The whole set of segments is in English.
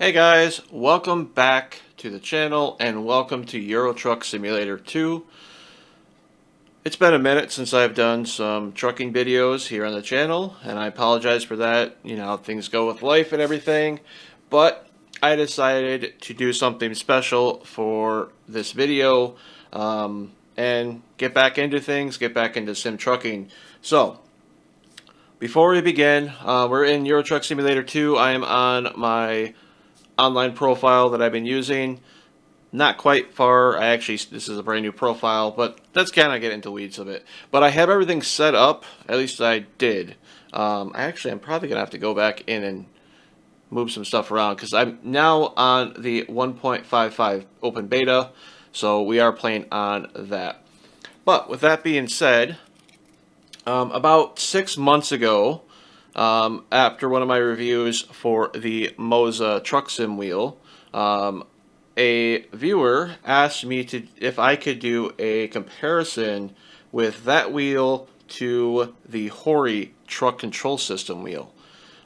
Hey guys, welcome back to the channel and welcome to Euro Truck Simulator 2. It's been a minute since I've done some trucking videos here on the channel, and I apologize for that. You know how things go with life and everything, but I decided to do something special for this video and get back into things, get back into sim trucking. So, before we begin, we're in Euro Truck Simulator 2. I am on my online profile that I've been using. Not quite far. This is a brand new profile, but that's kind of get into weeds of it. But I have everything set up. At least I did. I'm probably gonna have to go back in and move some stuff around because I'm now on the 1.55 open beta, so we are playing on that. But with that being said, about 6 months ago, after one of my reviews for the Moza truck sim wheel, a viewer asked me if I could do a comparison with that wheel to the HORI Truck Control System wheel,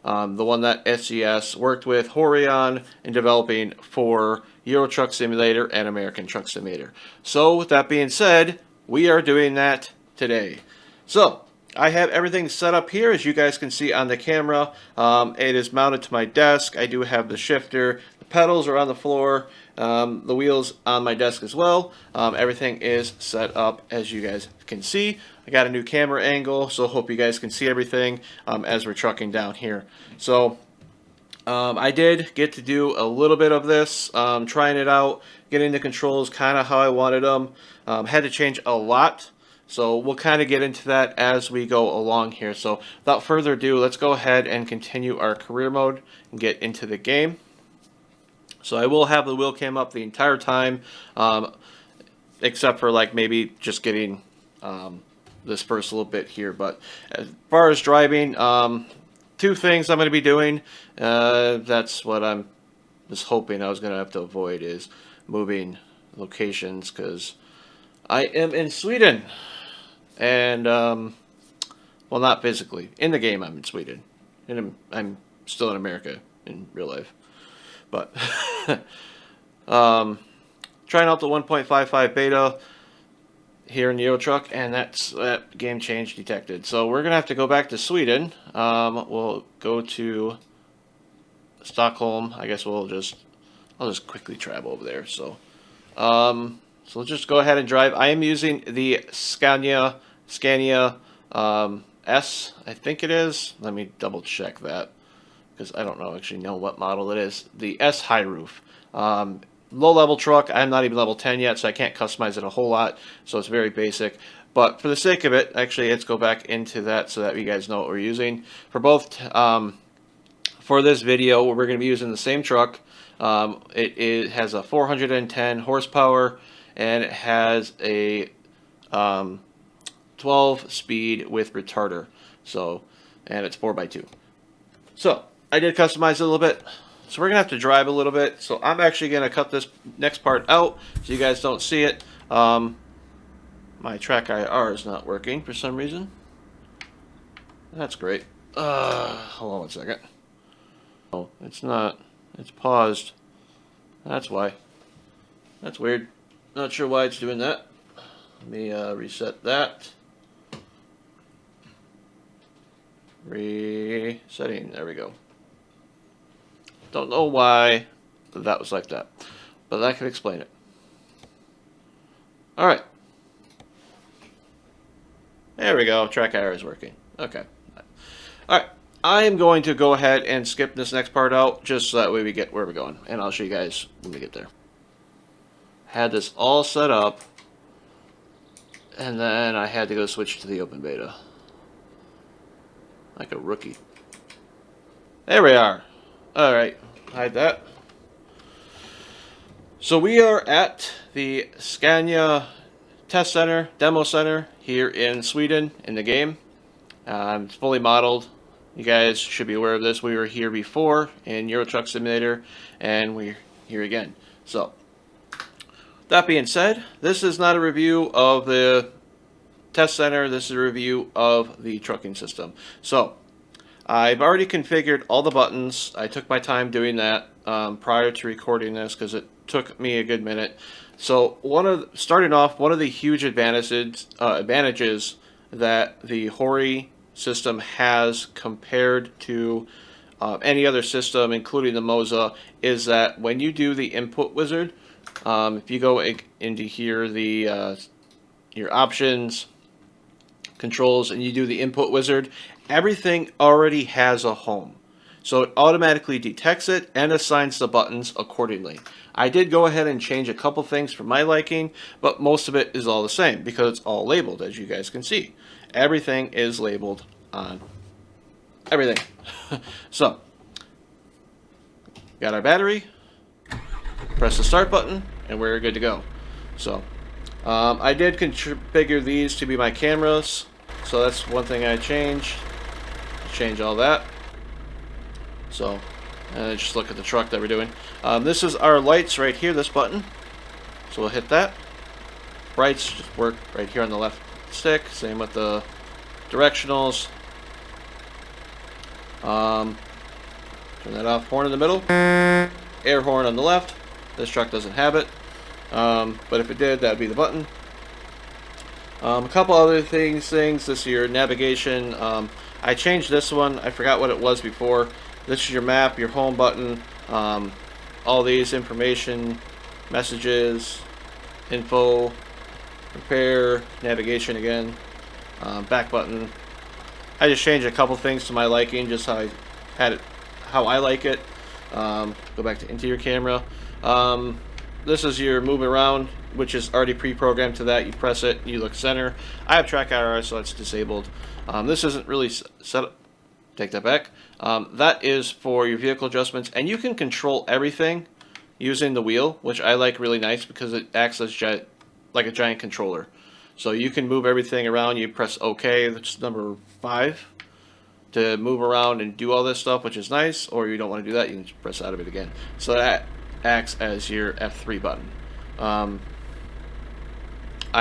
the one that SES worked with HORI on in developing for Euro Truck Simulator and American Truck Simulator. So with that being said, we are doing that today. So I have everything set up here, as you guys can see on the camera. It is mounted to my desk. I do have the shifter. The pedals are on the floor. The wheels on my desk as well. Everything is set up, as you guys can see. I got a new camera angle, so hope you guys can see everything as we're trucking down here. So I did get to do a little bit of this, trying it out, getting the controls kind of how I wanted them. Had to change a lot. So we'll kind of get into that as we go along here. So without further ado, let's go ahead and continue our career mode and get into the game. So I will have the wheel cam up the entire time, except for like maybe just getting this first little bit here. But as far as driving, two things I'm going to be doing. That's what I'm just hoping I was going to have to avoid is moving locations because I am in Sweden. And, well, not physically. In the game, I'm in Sweden. And I'm still in America in real life. But, trying out the 1.55 beta here in the Euro Truck, and that game change detected. So we're going to have to go back to Sweden. We'll go to Stockholm. I guess I'll just quickly travel over there. So we'll just go ahead and drive. I am using the Scania S, I think it is. Let me double check that because I don't know what model it is. The S High Roof. Low level truck. I'm not even level 10 yet, so I can't customize it a whole lot. So it's very basic. But for the sake of it, actually, let's go back into that so that you guys know what we're using. For both, for this video, we're going to be using the same truck. It has a 410 horsepower, and it has a 12 speed with retarder. So, and it's 4x2. So I did customize it a little bit. So we're gonna have to drive a little bit. So I'm actually gonna cut this next part out so you guys don't see it. My track IR is not working for some reason. That's great. Hold on one second. Oh, it's not. It's paused. That's why. That's weird. Not sure why it's doing that. Let me reset that. Resetting. There we go. Don't know why that was like that, but that could explain it. All right. There we go. Track IR is working. Okay. All right. I am going to go ahead and skip this next part out just so that way we get where we're going, and I'll show you guys when we get there. Had this all set up, and then I had to go switch to the open beta. Like a rookie. There we are. Alright, hide that. So we are at the Scania Test Center, Demo Center here in Sweden in the game. It's fully modeled. You guys should be aware of this. We were here before in Euro Truck Simulator, and we're here again. So, that being said, this is not a review of the test center. This is a review of the trucking system. So, I've already configured all the buttons. I took my time doing that prior to recording this because it took me a good minute. So starting off, one of the huge advantages that the HORI system has compared to any other system, including the Moza, is that when you do the input wizard, if you go into here, your options, controls, and you do the input wizard, everything already has a home. So it automatically detects it and assigns the buttons accordingly. I did go ahead and change a couple things for my liking, but most of it is all the same because it's all labeled, as you guys can see. Everything is labeled on everything. So, got our battery, press the start button, and we're good to go. So, I did configure these to be my cameras, so that's one thing I changed. Change all that. So, just look at the truck that we're doing. This is our lights right here, this button. So we'll hit that. Brights just work right here on the left stick. Same with the directionals. Turn that off. Horn in the middle. Air horn on the left. This truck doesn't have it. But if it did, that would be the button. A couple other things. This is your navigation. I changed this one. I forgot what it was before. This is your map, your home button, all these information, messages, info, repair, navigation again, back button. I just changed a couple things to my liking, just how I had it, how I like it. Go back to interior camera. This is your move around, which is already pre-programmed to that. You press it, you look center. I have track IR, so it's disabled. This isn't really set up. Take that back. That is for your vehicle adjustments, and you can control everything using the wheel, which I like really nice because it acts as like a giant controller. So you can move everything around. You press OK, that's number 5, to move around and do all this stuff, which is nice. Or you don't want to do that, you can just press out of it again. So that acts as your F3 button. I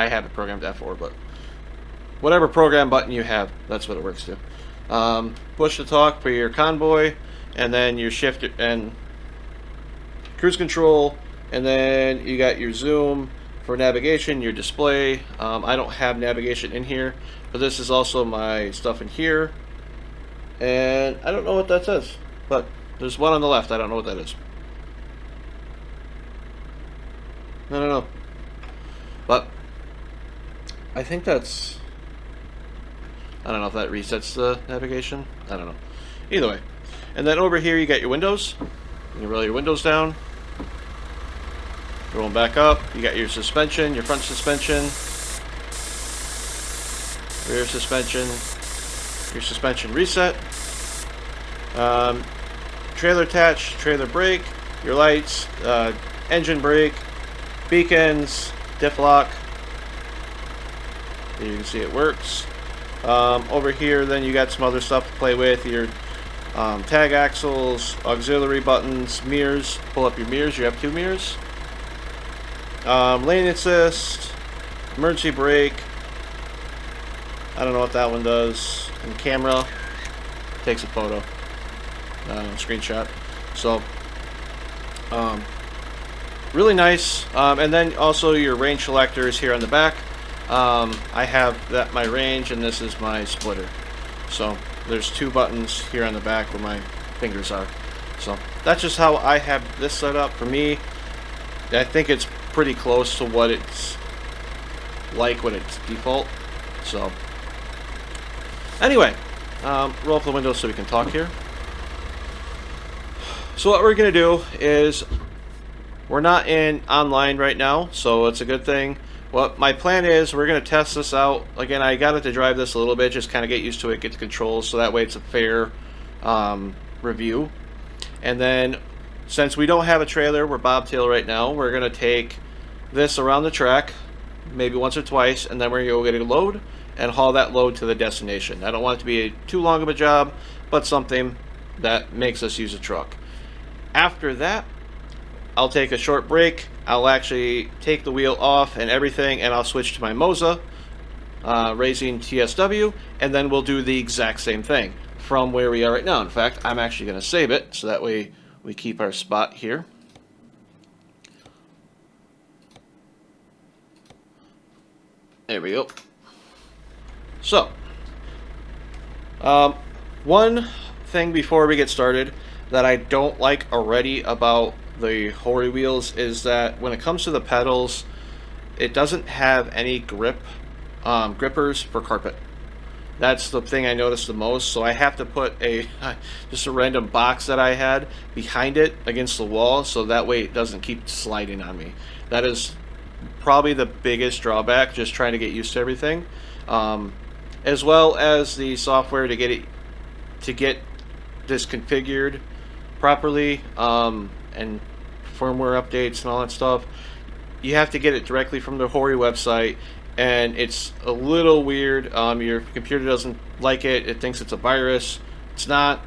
have it programmed to F4, but whatever program button you have, that's what it works to. Push to talk for your convoy, and then your shift and cruise control, and then you got your zoom for navigation, your display. I don't have navigation in here, but this is also my stuff in here, and I don't know what that says, but there's one on the left. I don't know what that is. I don't know, but I think that's, I don't know if that resets the navigation. I don't know. Either way. And then over here you got your windows. You roll your windows down. Roll them back up. You got your suspension, your front suspension, rear suspension, your suspension reset, trailer attach, trailer brake, your lights, engine brake, beacons, diff lock. Here you can see it works. Over here then you got some other stuff to play with, your tag axles, auxiliary buttons, mirrors. Pull up your mirrors. You have 2 mirrors. Lane assist, emergency brake. I don't know what that one does. And camera takes a photo, screenshot. So really nice. And then also your range selector is here on the back. I have that my range, and this is my splitter. So there's 2 buttons here on the back where my fingers are. So that's just how I have this set up. For me, I think it's pretty close to what it's like when it's default. So anyway, roll up the window so we can talk here. So what we're gonna do is, we're not in online right now, so it's a good thing. What my plan is, we're going to test this out. Again, I got it to drive this a little bit, just kind of get used to it, get the controls, so that way it's a fair review. And then, since we don't have a trailer, we're bobtail right now, we're going to take this around the track, maybe once or twice, and then we're going to go get a load and haul that load to the destination. I don't want it to be too long of a job, but something that makes us use a truck. After that, I'll take a short break. I'll actually take the wheel off and everything, and I'll switch to my Moza Racing TSW, and then we'll do the exact same thing. from where we are right now. In fact, I'm actually going to save it so that way we keep our spot here. There we go. So, one thing before we get started that I don't like already about the HORI wheels is that when it comes to the pedals, it doesn't have any grippers for carpet. That's the thing I noticed the most. So I have to put just a random box that I had behind it against the wall, so that way it doesn't keep sliding on me. That is probably the biggest drawback, just trying to get used to everything, as well as the software to get this configured properly, and firmware updates and all that stuff. You have to get it directly from the HORI website, and it's a little weird. Your computer doesn't like it. It thinks it's a virus. It's not.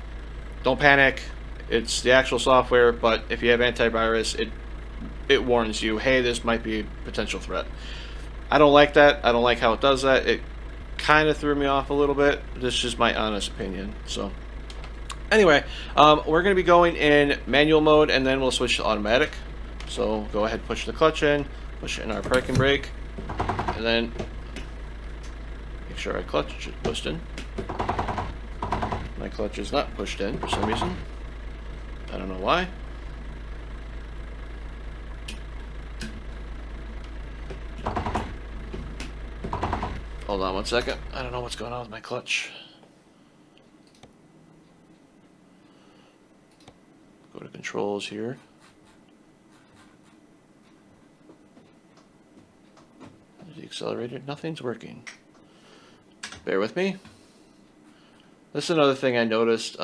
Don't panic. It's the actual software, but if you have antivirus, it warns you, hey, this might be a potential threat. I don't like that. I don't like how it does that. It kind of threw me off a little bit. This is just my honest opinion. So anyway, we're going to be going in manual mode, and then we'll switch to automatic. So go ahead, push the clutch in, push it in our parking brake, and then make sure our clutch is pushed in. My clutch is not pushed in for some reason. I don't know why. Hold on one second. I don't know what's going on with my clutch. Go to controls here. There's the accelerator. Nothing's working. Bear with me. This is another thing I noticed,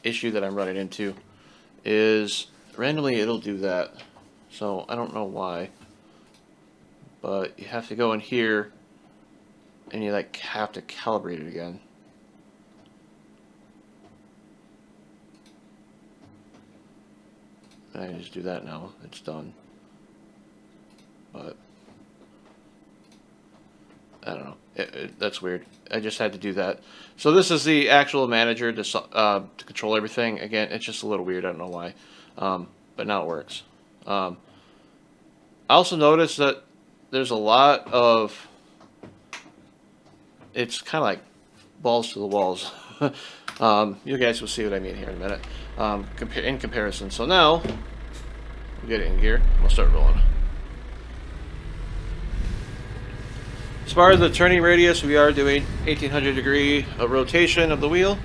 issue that I'm running into, is randomly it'll do that. So I don't know why. But you have to go in here and you like have to calibrate it again. I can just do that now. It's done. But I don't know. That's weird. I just had to do that. So this is the actual manager to control everything. Again, it's just a little weird. I don't know why. But now it works. I also noticed that there's a lot of, it's kind of like balls to the walls. You guys will see what I mean here in a minute. In comparison. So now, we'll get it in gear. We'll start rolling. As far as the turning radius, we are doing 1800 degree rotation of the wheel.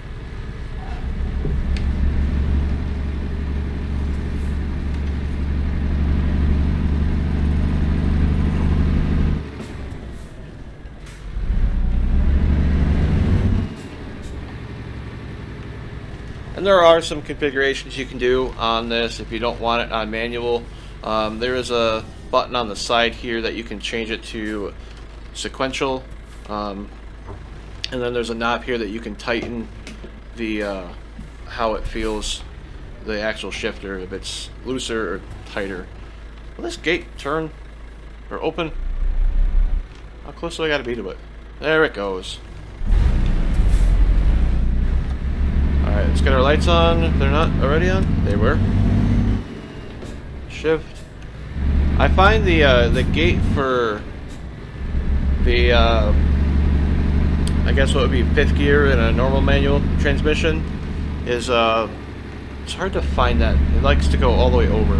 And there are some configurations you can do on this if you don't want it on manual. There is a button on the side here that you can change it to sequential, and then there's a knob here that you can tighten the how it feels, the actual shifter, if it's looser or tighter. Will this gate turn or open? How close do I gotta be to it? There it goes. Alright, let's get our lights on if they're not already on. They were. Shift. I find the gate for the I guess what would be fifth gear in a normal manual transmission is it's hard to find that. It likes to go all the way over.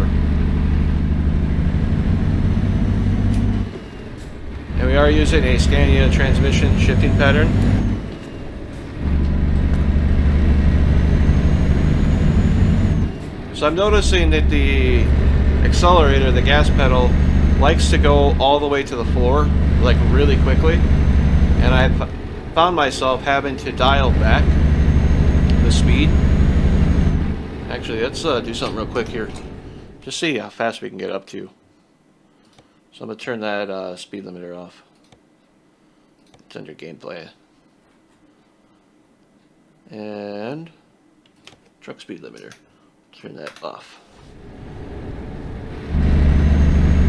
And we are using a Scania transmission shifting pattern. So I'm noticing that the accelerator, the gas pedal, likes to go all the way to the floor, like really quickly. And I've found myself having to dial back the speed. Actually, let's do something real quick here. Just see how fast we can get up to. So I'm going to turn that speed limiter off. It's under gameplay. And truck speed limiter. Turn that off.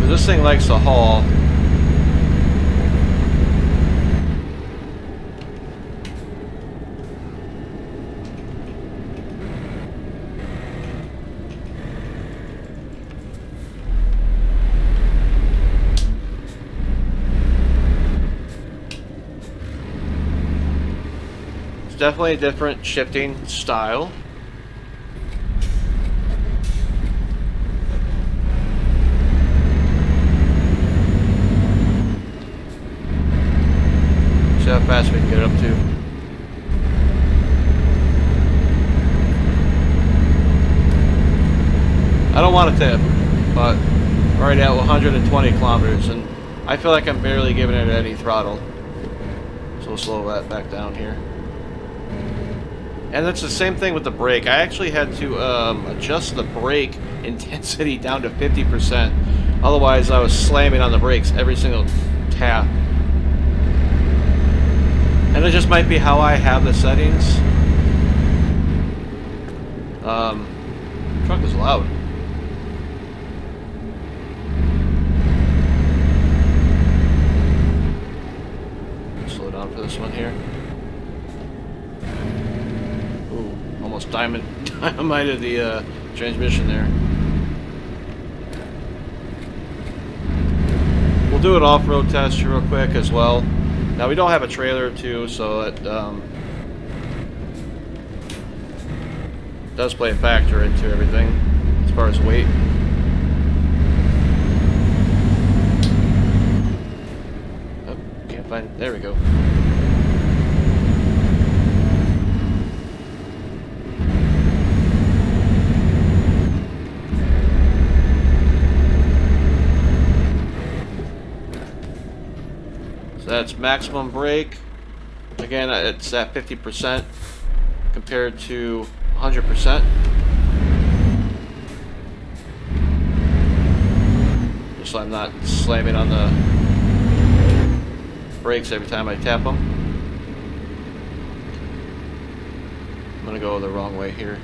But this thing likes to haul. definitely a different shifting style. See how fast we can get it up to. I don't want to tip, but right at 120 kilometers, and I feel like I'm barely giving it any throttle. So we'll slow that back down here. And that's the same thing with the brake. I actually had to adjust the brake intensity down to 50%. Otherwise, I was slamming on the brakes every single tap. And it just might be how I have the settings. Truck is loud. Slow down for this one here. Ooh, almost dynamited the transmission there. We'll do an off-road test real quick as well. Now we don't have a trailer or two, so it does play a factor into everything as far as weight. Oh, can't find. There we go. That's maximum brake. Again, it's at 50% compared to 100%. Just so I'm not slamming on the brakes every time I tap them. I'm gonna go the wrong way here.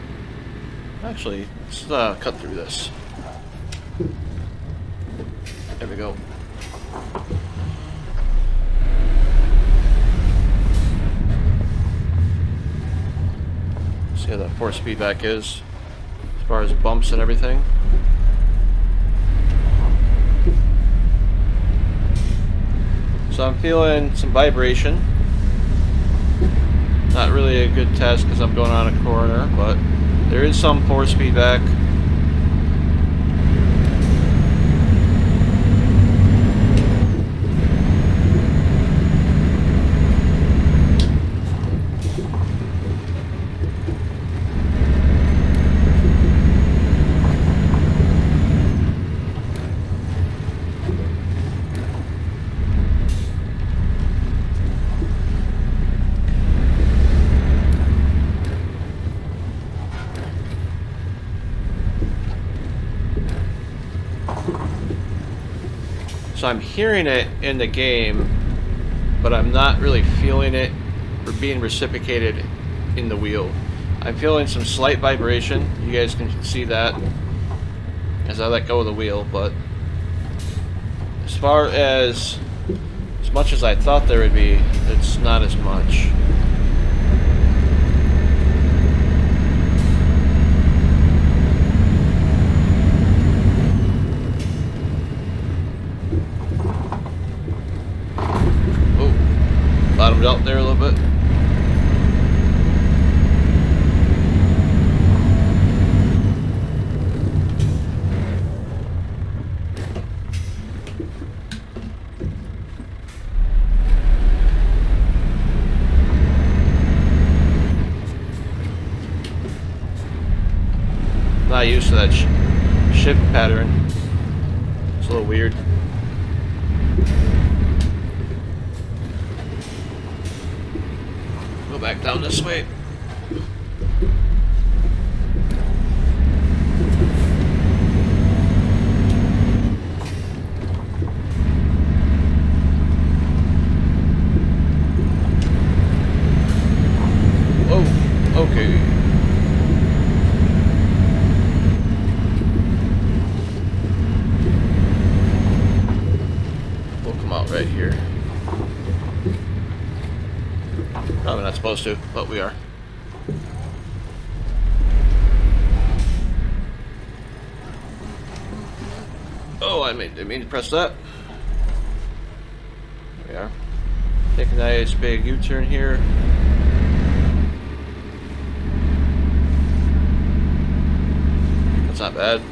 Actually, let's cut through this. There we go. See how that force feedback is as far as bumps and everything. So I'm feeling some vibration. Not really a good test because I'm going on a corner, but there is some force feedback. So I'm hearing it in the game, but I'm not really feeling it or being reciprocated in the wheel. I'm feeling some slight vibration. You guys can see that as I let go of the wheel, but as far as much as I thought there would be, it's not as much. Bottomed out there a little bit. Not used to that shift pattern. It's a little weird. Go back down this way. Oh, okay. We'll come out right here. Probably not supposed to, but we are. Oh, I didn't mean to press that. There we are. Take a nice big U-turn here. That's not bad.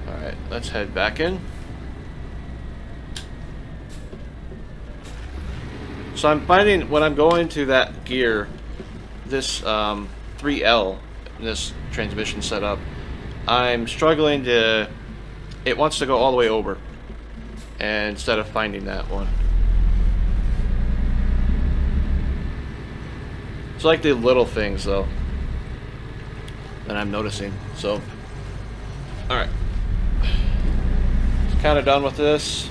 Alright, let's head back in. So I'm finding when I'm going to that gear, this 3L, this transmission setup, I'm struggling to, it wants to go all the way over, and instead of finding that one. It's like the little things though that I'm noticing. So, alright. Kind of done with this.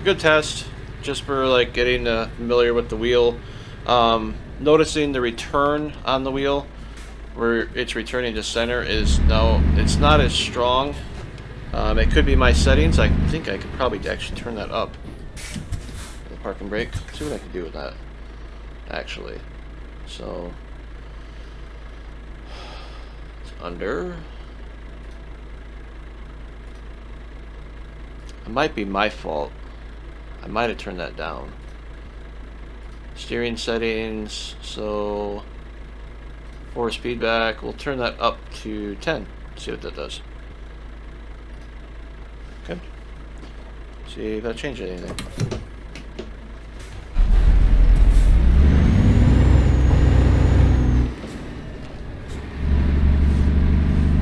Good test, just for like getting familiar with the wheel. Noticing the return on the wheel, where it's returning to center, is it's not as strong. It could be my settings. I think I could probably actually turn that up. The parking brake. See what I can do with that. Actually, so it's under. It might be my fault. I might have turned that down. Steering settings, so 4 feedback, we'll turn that up to 10. See what that does. Okay. See if that changed anything.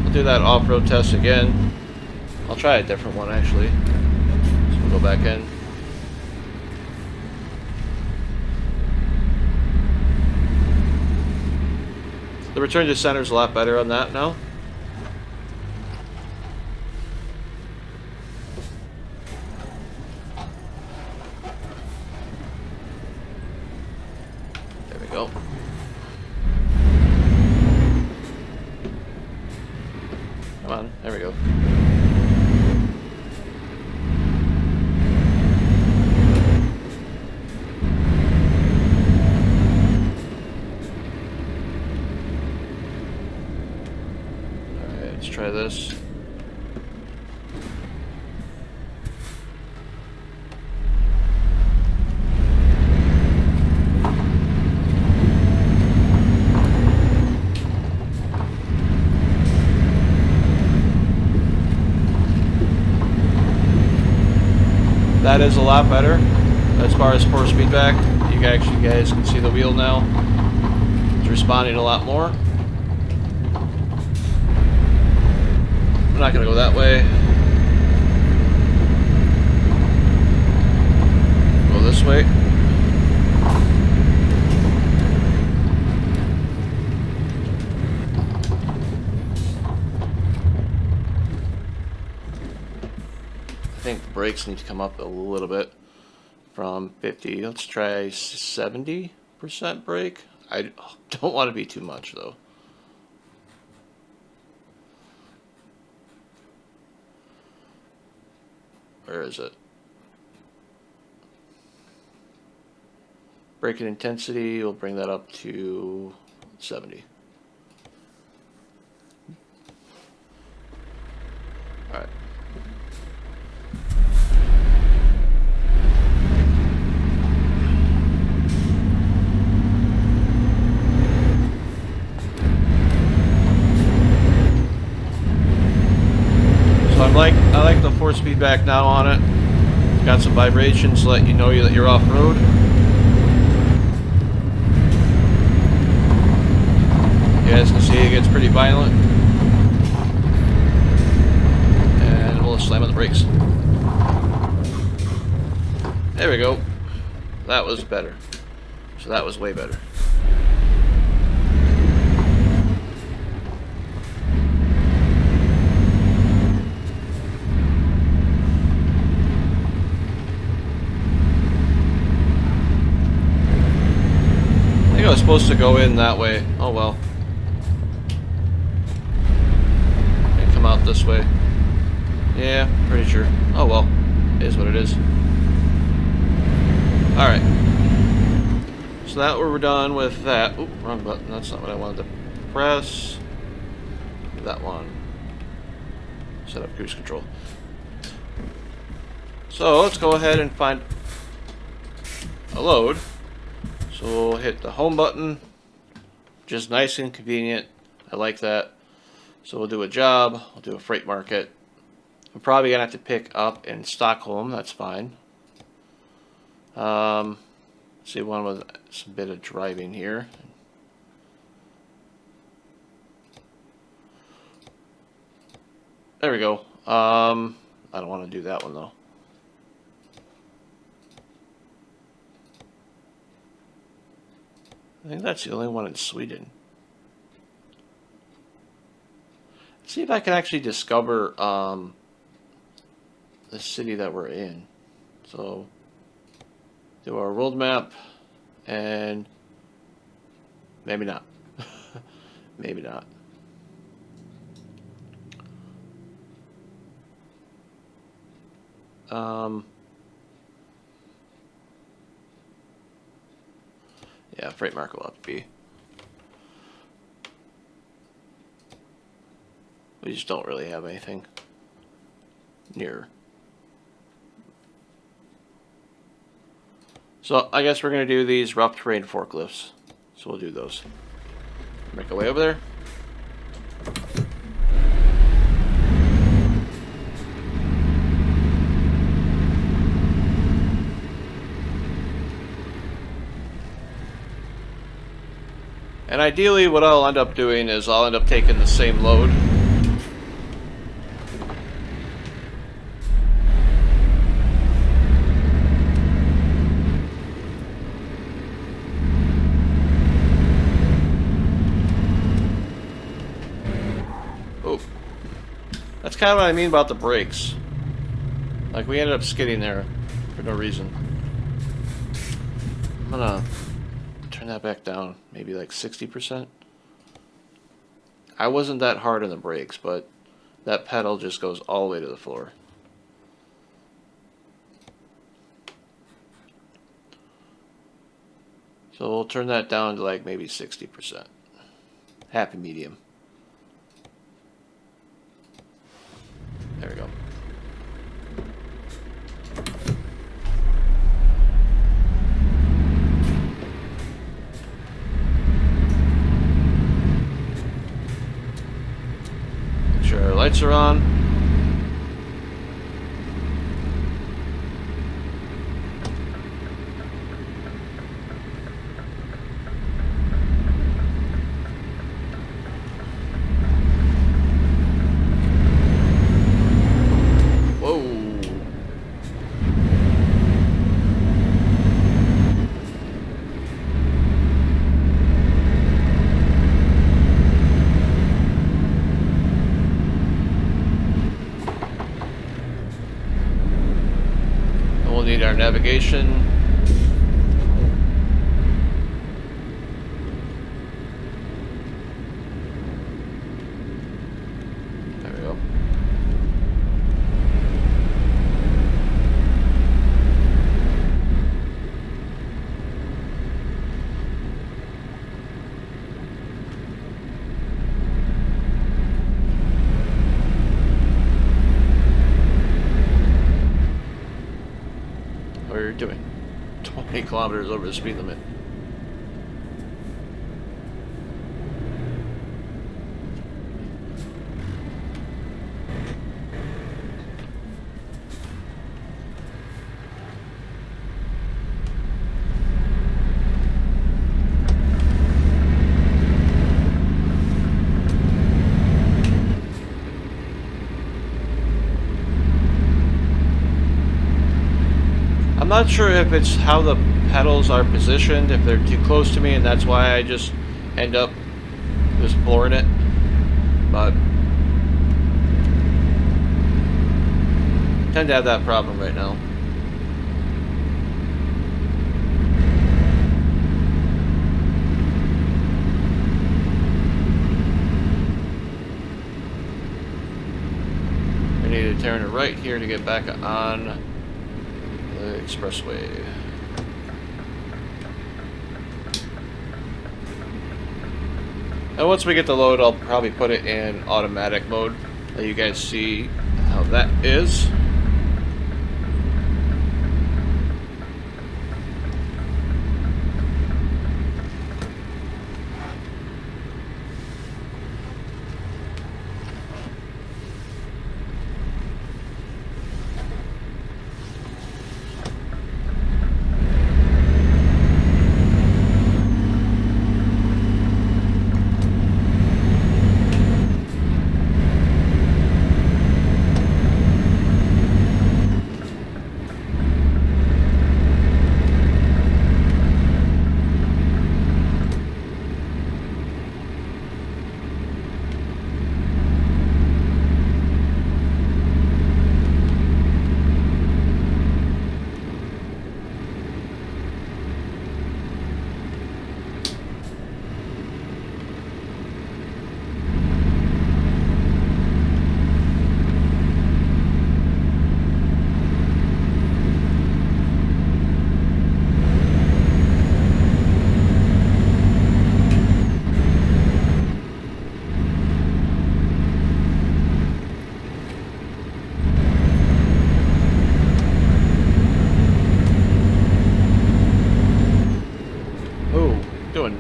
I'll do that off-road test again. I'll try a different one actually. So we'll go back in. The return to center is a lot better on that now. There we go. Come on, there we go. Let's try this. That is a lot better as far as force feedback. You guys can see the wheel now. It's responding a lot more. I'm not going to go that way. Go this way. I think the brakes need to come up a little bit from 50. Let's try 70% brake. I don't want to be too much though. Where is it? Braking intensity, we'll bring that up to 70. Alright. So I like the force feedback now on it. It's got some vibrations to let you know that you're off road. You guys can see it gets pretty violent. And we'll slam on the brakes. There we go. That was better. So that was way better. I think I was supposed to go in that way. Oh well. And come out this way. Yeah, pretty sure. Oh well. It is what it is. Alright. So that we're done with that. Oop, wrong button. That's not what I wanted to press. That one. Set up cruise control. So let's go ahead and find a load. So we'll hit the home button. Just nice and convenient. I like that. So we'll do a job, we'll do a freight market. I'm probably going to have to pick up in Stockholm, that's fine. See, one with some bit of driving here. There we go. I don't want to do that one though. I think that's the only one in Sweden. Let's see if I can actually discover the city that we're in. So do our world map, and maybe not. Maybe not. Yeah, freight market will have to be. We just don't really have anything near. So I guess we're going to do these rough terrain forklifts. So we'll do those. Make our way over there. And ideally what I'll end up doing is I'll end up taking the same load. Oh, that's kind of what I mean about the brakes. Like we ended up skidding there for no reason. I'm gonna turn that back down, maybe like 60%. I wasn't that hard on the brakes, but that pedal just goes all the way to the floor. So we'll turn that down to like maybe 60%. Happy medium. There we go. Our lights are on. Whoa. We'll need our navigation. There we go. What are you doing? 20 kilometers over the speed limit. I'm not sure if it's how the pedals are positioned, if they're too close to me, and that's why I just end up just flooring it. But I tend to have that problem right now. I need to turn it right here to get back on the expressway. And once we get the load, I'll probably put it in automatic mode, let you guys see how that is.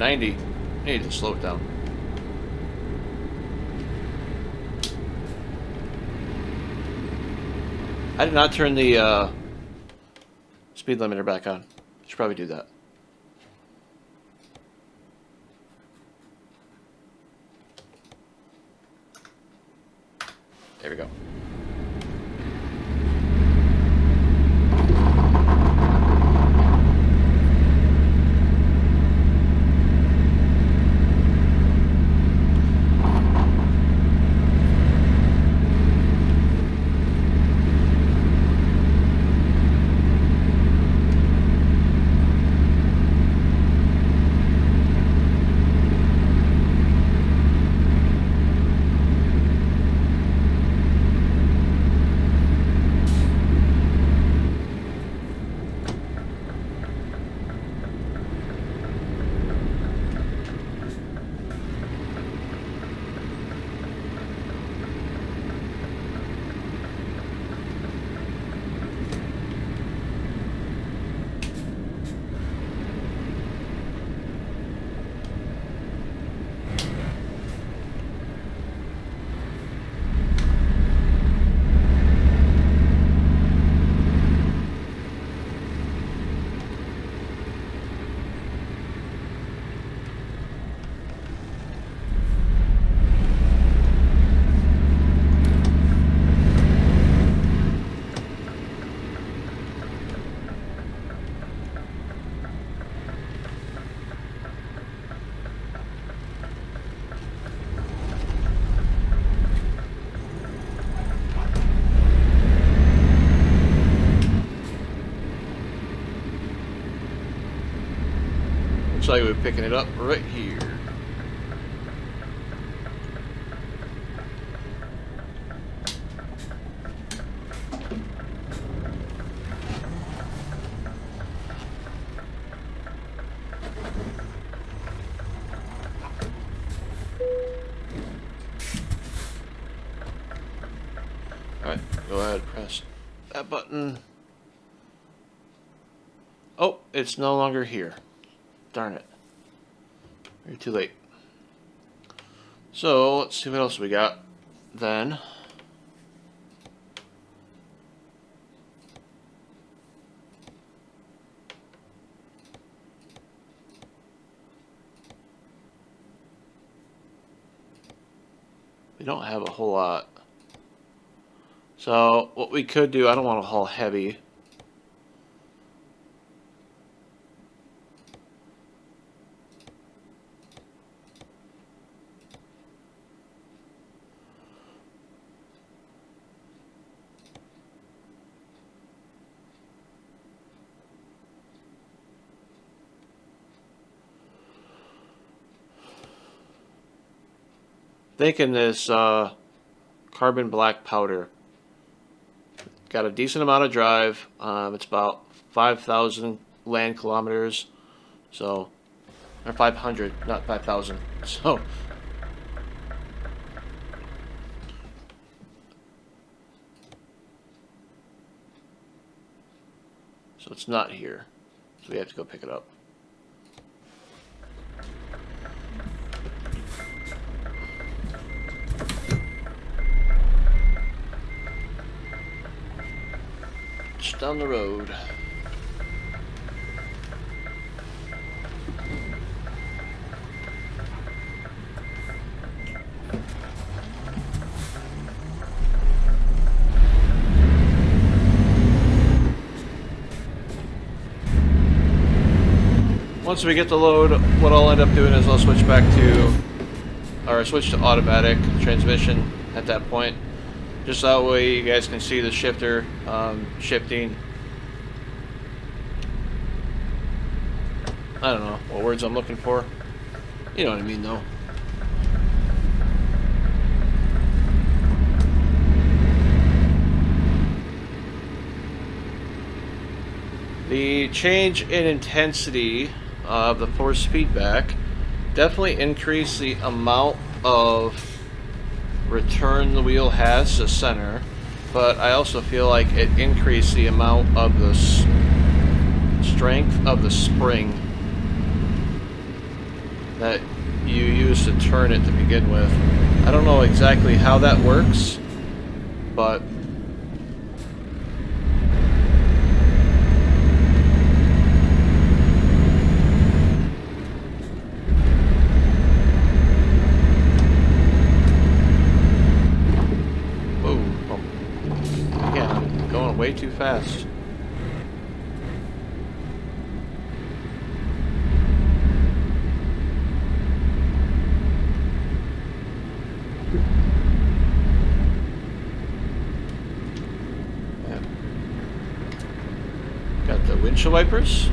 90. I need to slow it down. I did not turn the speed limiter back on. Should probably do that. There we go. Looks like we're picking it up right here. Alright, go ahead, press that button. Oh, it's no longer here. Darn it. You're too late. So, let's see what else we got then. We don't have a whole lot. So, what we could do, I don't want to haul heavy. Thinking this carbon black powder. Got a decent amount of drive. It's about 5,000 land kilometers. So, or 500, not 5,000. So, it's not here. So we have to go pick it up. Just down the road. Once we get the load, what I'll end up doing is I'll switch back to, or switch to automatic transmission at that point. Just that way you guys can see the shifter shifting. I don't know what words I'm looking for. You know what I mean though. The change in intensity of the force feedback definitely increased the amount of return the wheel has to center, but I also feel like it increased the amount of the strength of the spring. that you use to turn it to begin with. I don't know exactly how that works, but way too fast. Yeah. Got the windshield wipers.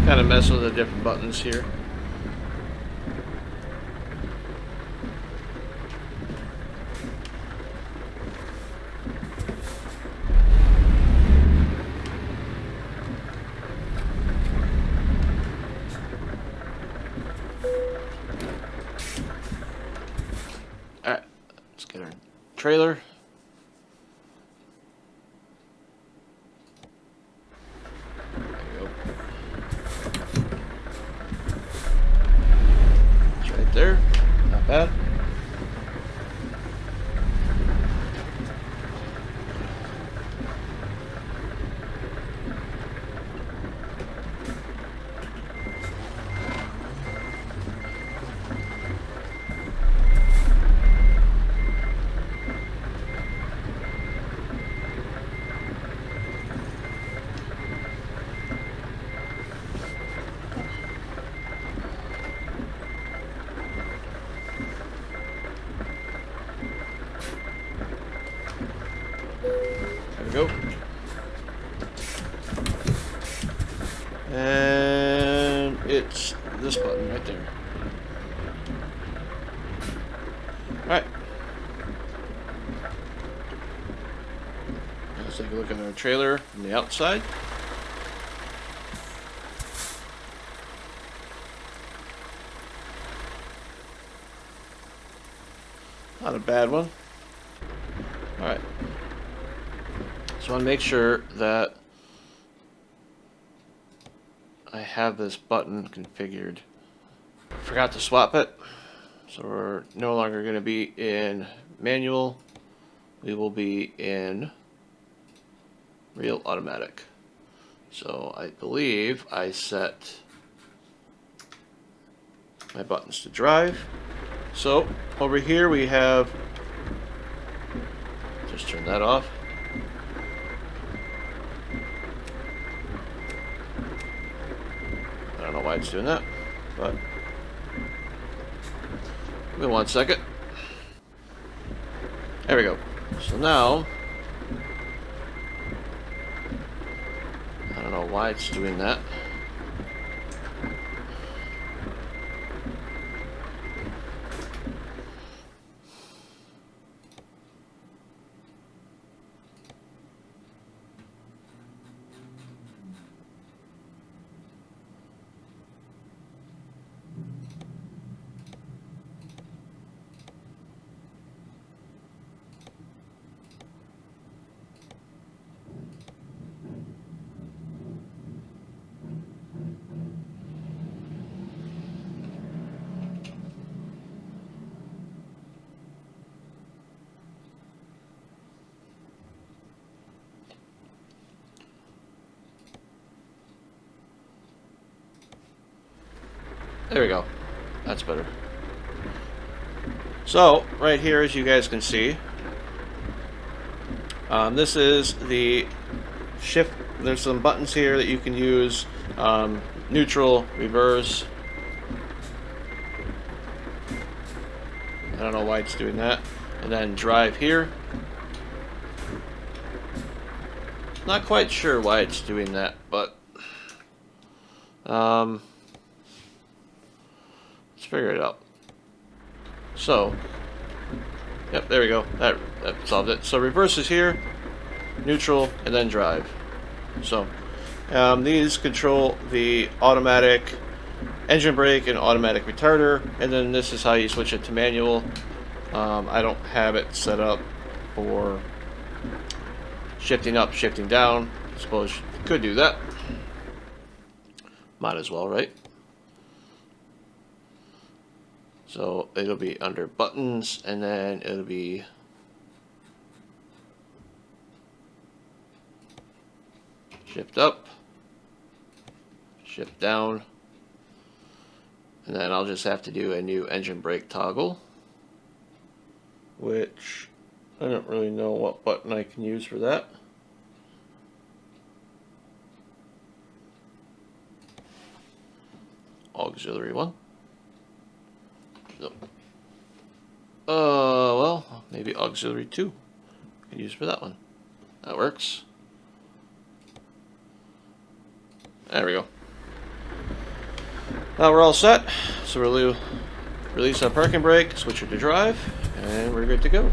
Kind of mess with the different buttons here. Alright, let's get our trailer. There, not bad. Go. And it's this button right there. Let's take a look at our trailer from the outside. Not a bad one. Alright. So I want to make sure that I have this button configured. Forgot to swap it. So we're no longer going to be in manual. We will be in real automatic. So I believe I set my buttons to drive. So over here we have, just turn that off. I don't know why it's doing that, but give me 1 second. There we go. So now, I don't know why it's doing that. There we go. That's better. So, right here, as you guys can see, this is the shift. There's some buttons here that you can use. Neutral, reverse. I don't know why it's doing that. And then drive here. Not quite sure why it's doing that, but let's figure it out. So, yep, there we go. That solved it. So reverse is here, neutral, and then drive. So these control the automatic engine brake and automatic retarder, and then this is how you switch it to manual. I don't have it set up for shifting up, shifting down. I suppose you could do that. Might as well, right? So it'll be under buttons, and then it'll be shift up, shift down, and then I'll just have to do a new engine brake toggle, which I don't really know what button I can use for that. Auxiliary one. So, well, maybe auxiliary 2 I can use for that one. That works. There we go. Now we're all set. So we'll release our parking brake, switch it to drive, and we're good to go.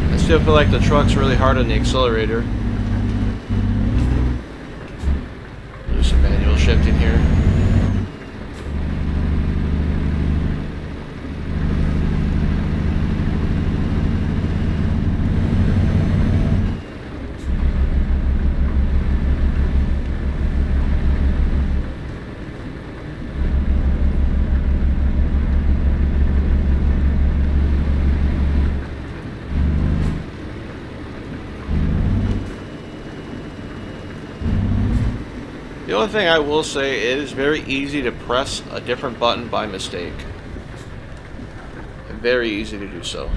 I still feel like the truck's really hard on the accelerator. Do some manual shifting here. The only thing I will say, it is very easy to press a different button by mistake. And very easy to do so.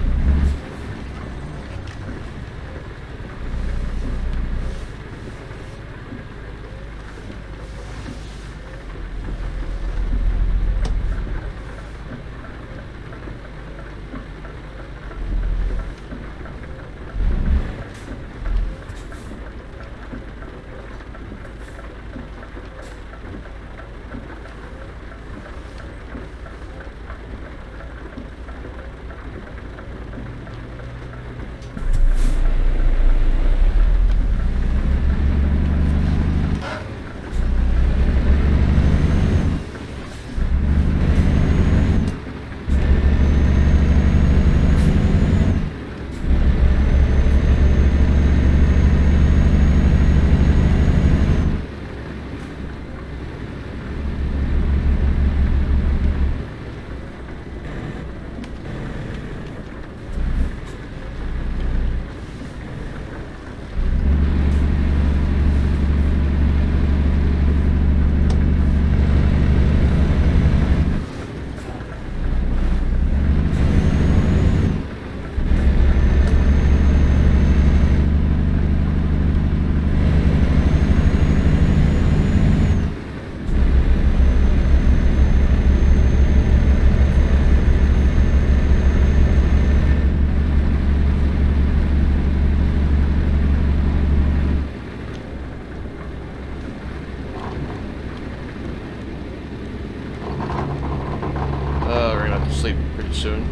sleep pretty soon.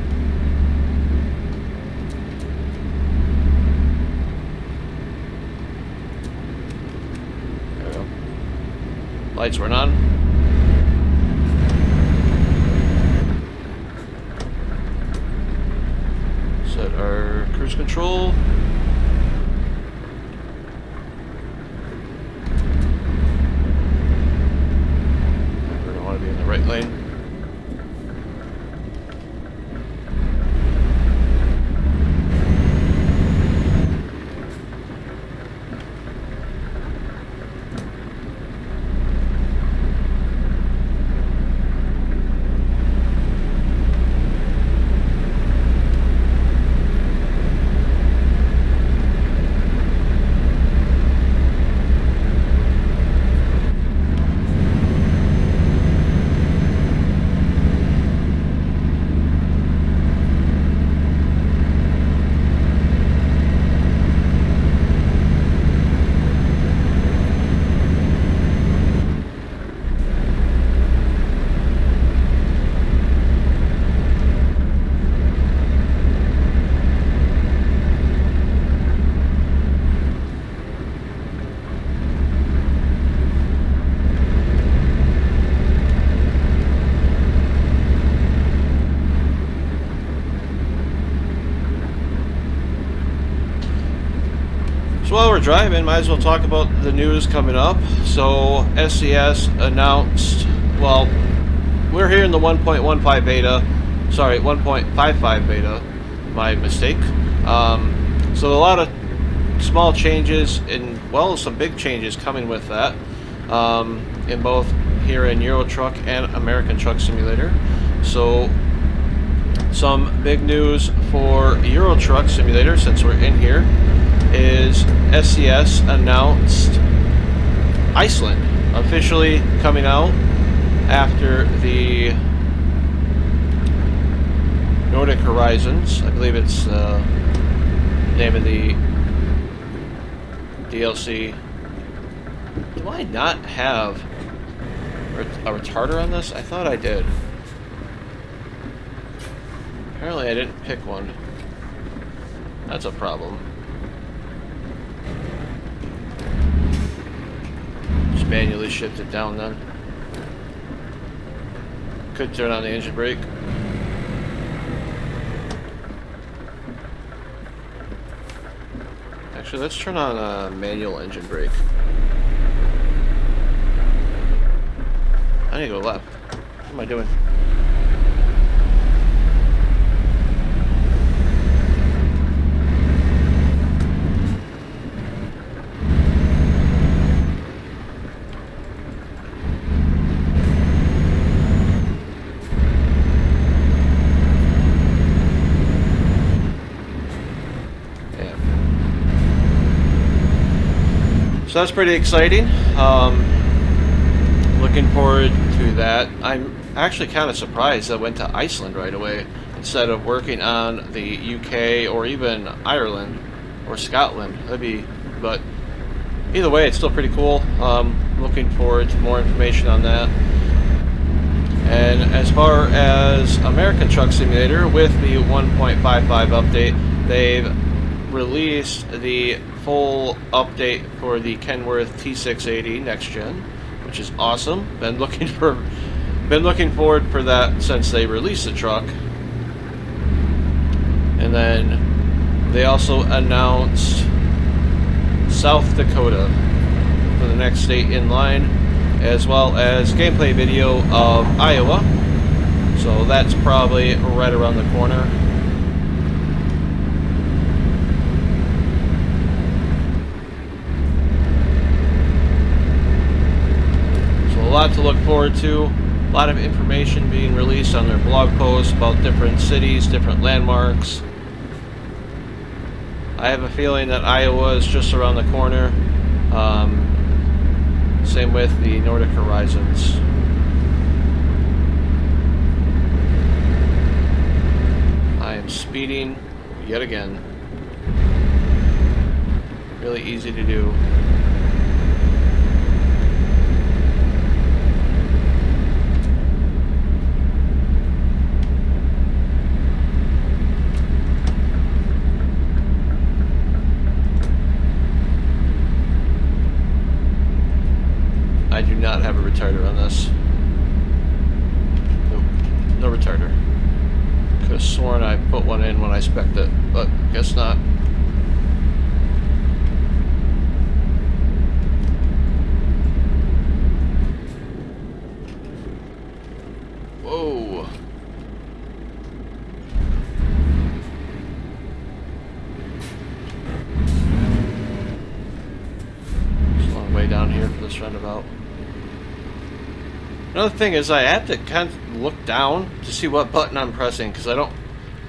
There we go. Lights weren't on. Set our cruise control. We don't want to be in the right lane. So while we're driving, might as well talk about the news coming up. So SCS announced, well, we're here in the 1.15 beta, sorry, 1.55 beta, my mistake. So a lot of small changes, and well, some big changes coming with that, in both here in Euro Truck and American Truck Simulator. So some big news for Euro Truck Simulator, since we're in here, is SCS announced Iceland officially coming out after the Nordic Horizons. I believe it's the name of the DLC. Do I not have a retarder on this? I thought I did. Apparently I didn't pick one. That's a problem. Manually shift it down then. Could turn on the engine brake. Actually, let's turn on a manual engine brake. I need to go left. What am I doing? So that's pretty exciting. Looking forward to that. I'm actually kind of surprised I went to Iceland right away instead of working on the UK or even Ireland or Scotland. But either way, it's still pretty cool. Looking forward to more information on that. And as far as American Truck Simulator, with the 1.55 update, they've released the full update for the Kenworth T680 next gen, which is awesome. Been looking forward for that since they released the truck. And then they also announced South Dakota for the next state in line, as well as gameplay video of Iowa. So that's probably right around the corner. A lot to look forward to. A lot of information being released on their blog posts about different cities, different landmarks. I have a feeling that Iowa is just around the corner. Same with the Nordic Horizons. I am speeding yet again. Really easy to do. not have a retarder on this. Nope, no retarder. Could have sworn I put one in when I spec'd it, but guess not. Whoa. It's a long way down here for this roundabout. Another thing is I have to kind of look down to see what button I'm pressing because I don't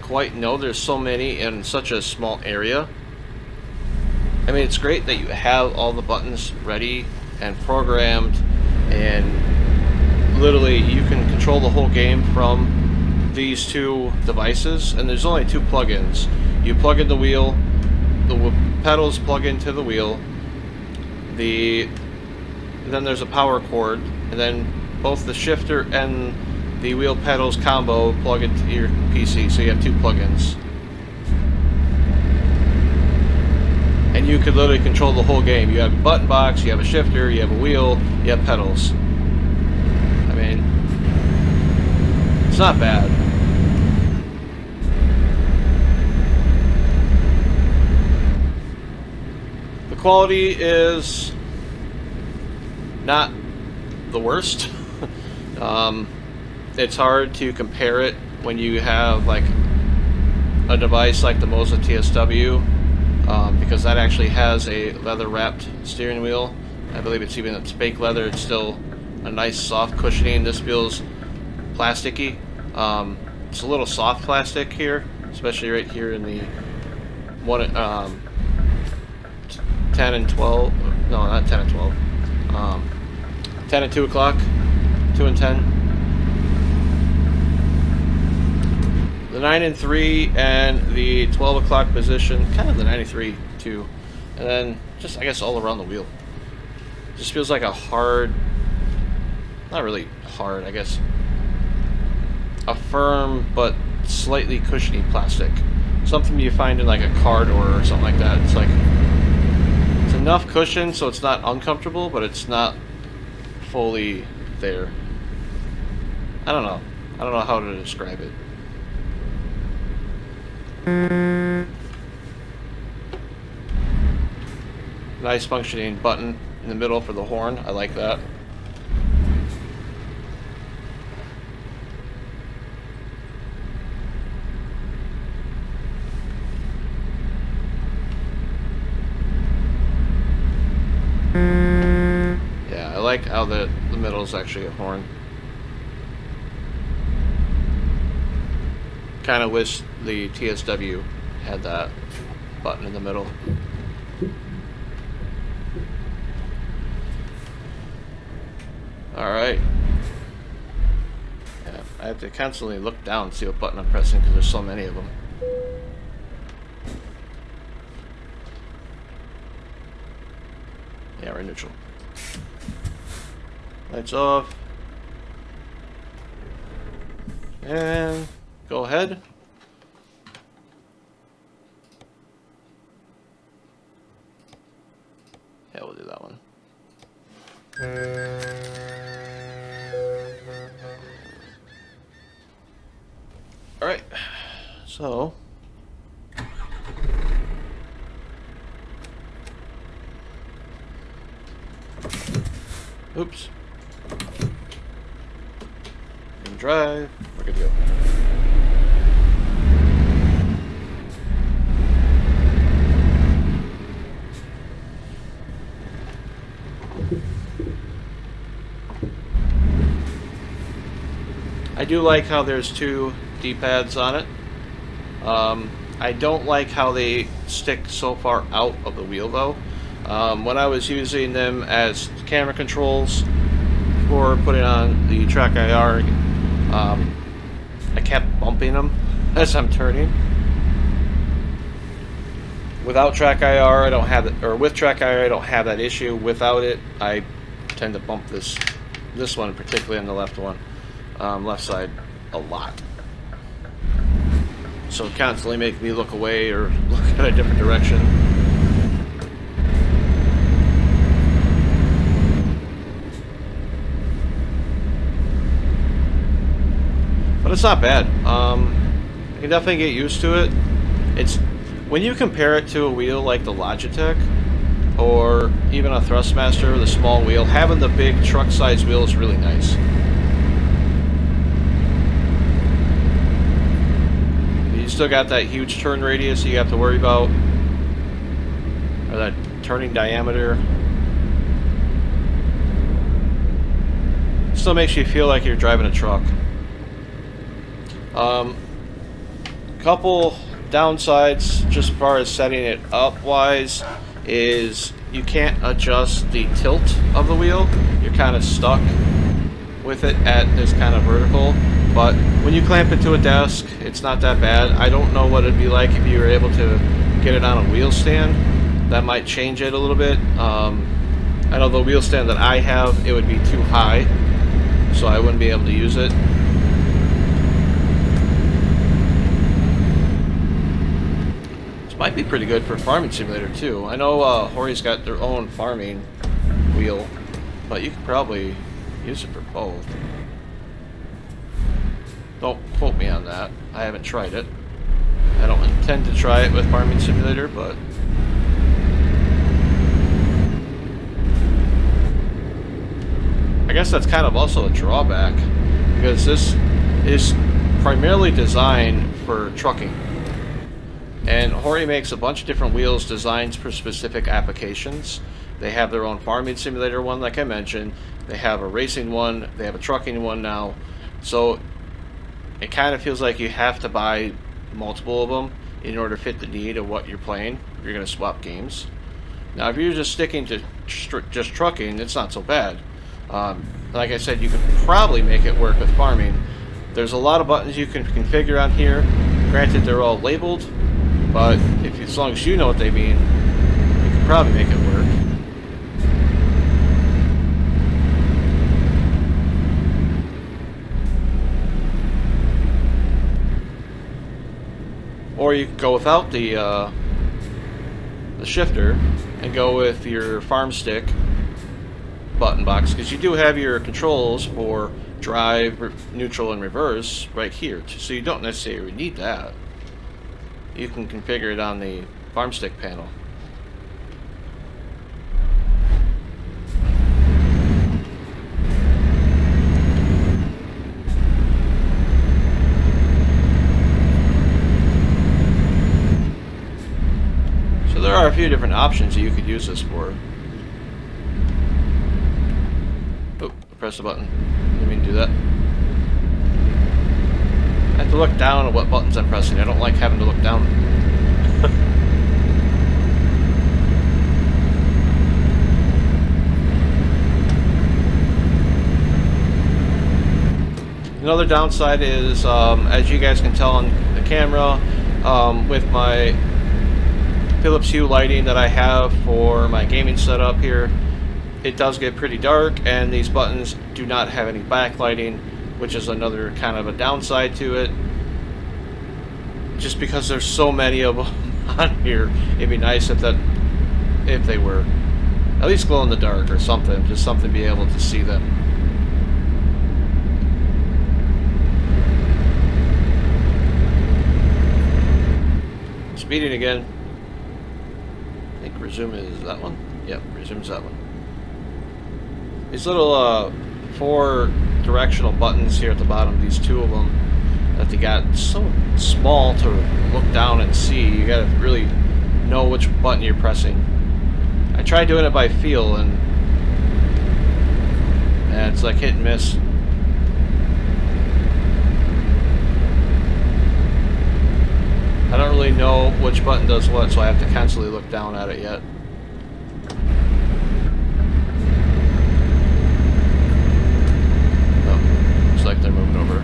quite know. There's so many in such a small area. I mean, it's great that you have all the buttons ready and programmed, and literally you can control the whole game from these two devices, and there's only two plugins. You plug in the wheel, the pedals plug into the wheel, then there's a power cord, and then both the shifter and the wheel pedals combo plug into your PC, so you have two plugins. And you could literally control the whole game. You have a button box, you have a shifter, you have a wheel, you have pedals. I mean, it's not bad. The quality is not the worst. It's hard to compare it when you have like a device like the Moza TSW, because that actually has a leather wrapped steering wheel. I believe it's even fake leather. It's still a nice soft cushioning. This feels plasticky. It's a little soft plastic here, especially right here in the 10 and 12. No, not 10 and 12. 10 and 2 o'clock. 2 and 10. The 9 and 3 and the 12 o'clock position, kind of the 93 too, and then just I guess all around the wheel. Just feels like a hard, not really hard, I guess, a firm but slightly cushiony plastic. Something you find in like a car door or something like that. It's like, it's enough cushion so it's not uncomfortable, but it's not fully there. I don't know how to describe it. Nice functioning button in the middle for the horn. I like that. Yeah, I like how the middle is actually a horn. Kind of wish the TSW had that button in the middle. Alright. Yeah, I have to constantly look down and see what button I'm pressing because there's so many of them. Yeah, we're neutral. Lights off. And go ahead. Yeah, we'll do that one. Alright, so oops. And drive. We're good to go. I do like how there's two D-pads on it. I don't like how they stick so far out of the wheel though. When I was using them as camera controls for putting on the Track IR, I kept bumping them as I'm turning. Without Track IR, I don't have it, or with Track IR, I don't have that issue. Without it, I tend to bump this one, particularly on the left one, left side, a lot. So constantly make me look away or look at a different direction. but it's not bad. You can definitely get used to it. It's when you compare it to a wheel like the Logitech or even a Thrustmaster with a small wheel, having the big truck size wheel is really nice. You still got that huge turn radius you have to worry about, or that turning diameter. Still makes you feel like you're driving a truck. Couple downsides, just as far as setting it up wise, is you can't adjust the tilt of the wheel. You're kind of stuck with it at this kind of vertical. But when you clamp it to a desk, it's not that bad. I don't know what it'd be like if you were able to get it on a wheel stand. That might change it a little bit. I know the wheel stand that I have, it would be too high, so I wouldn't be able to use it. This might be pretty good for Farming Simulator too. I know HORI's got their own farming wheel, but you could probably use it for both. Don't quote me on that. I haven't tried it. I don't intend to try it with Farming Simulator, but I guess that's kind of also a drawback, because this is primarily designed for trucking. And HORI makes a bunch of different wheels designed for specific applications. They have their own Farming Simulator one, like I mentioned. They have a racing one. They have a trucking one now. So it kind of feels like you have to buy multiple of them in order to fit the need of what you're playing. If you're going to swap games. Now, if you're just sticking to just trucking, it's not so bad. Like I said, you could probably make it work with farming. There's a lot of buttons you can configure on here. Granted, they're all labeled, but as long as you know what they mean, you can probably make it work. Or you can go without the shifter and go with your farm stick button box, because you do have your controls for drive, neutral, and reverse right here, so you don't necessarily need that. You can configure it on the farm stick panel. So there are a few different options that you could use this for. Oh, press the button. Didn't mean to do that. I have to look down at what buttons I'm pressing. I don't like having to look down. Another downside is, as you guys can tell on the camera, with my Philips Hue lighting that I have for my gaming setup here, it does get pretty dark, and these buttons do not have any backlighting, which is another kind of a downside to it. Just because there's so many of them on here, it'd be nice if they were at least glow in the dark or something, just something to be able to see them. Speeding again. I think resume is that one. Yep, resume's that one. These little 4 directional buttons here at the bottom, these 2 of them, that they got so small to look down and see. You gotta really know which button you're pressing. I tried doing it by feel, and it's like hit and miss. I don't really know which button does what, so I have to constantly look down at it yet. Oh, looks like they're moving over.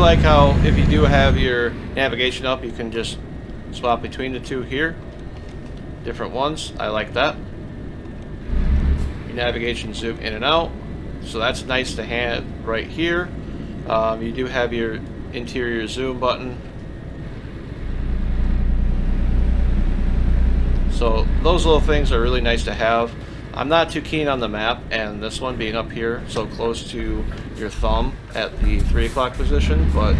like how if you do have your navigation up, you can just swap between the two here. Different ones. I like that. Your navigation zoom in and out. So that's nice to have right here. You do have your interior zoom button. So those little things are really nice to have. I'm not too keen on the map and this one being up here so close to your thumb at the 3 o'clock position, but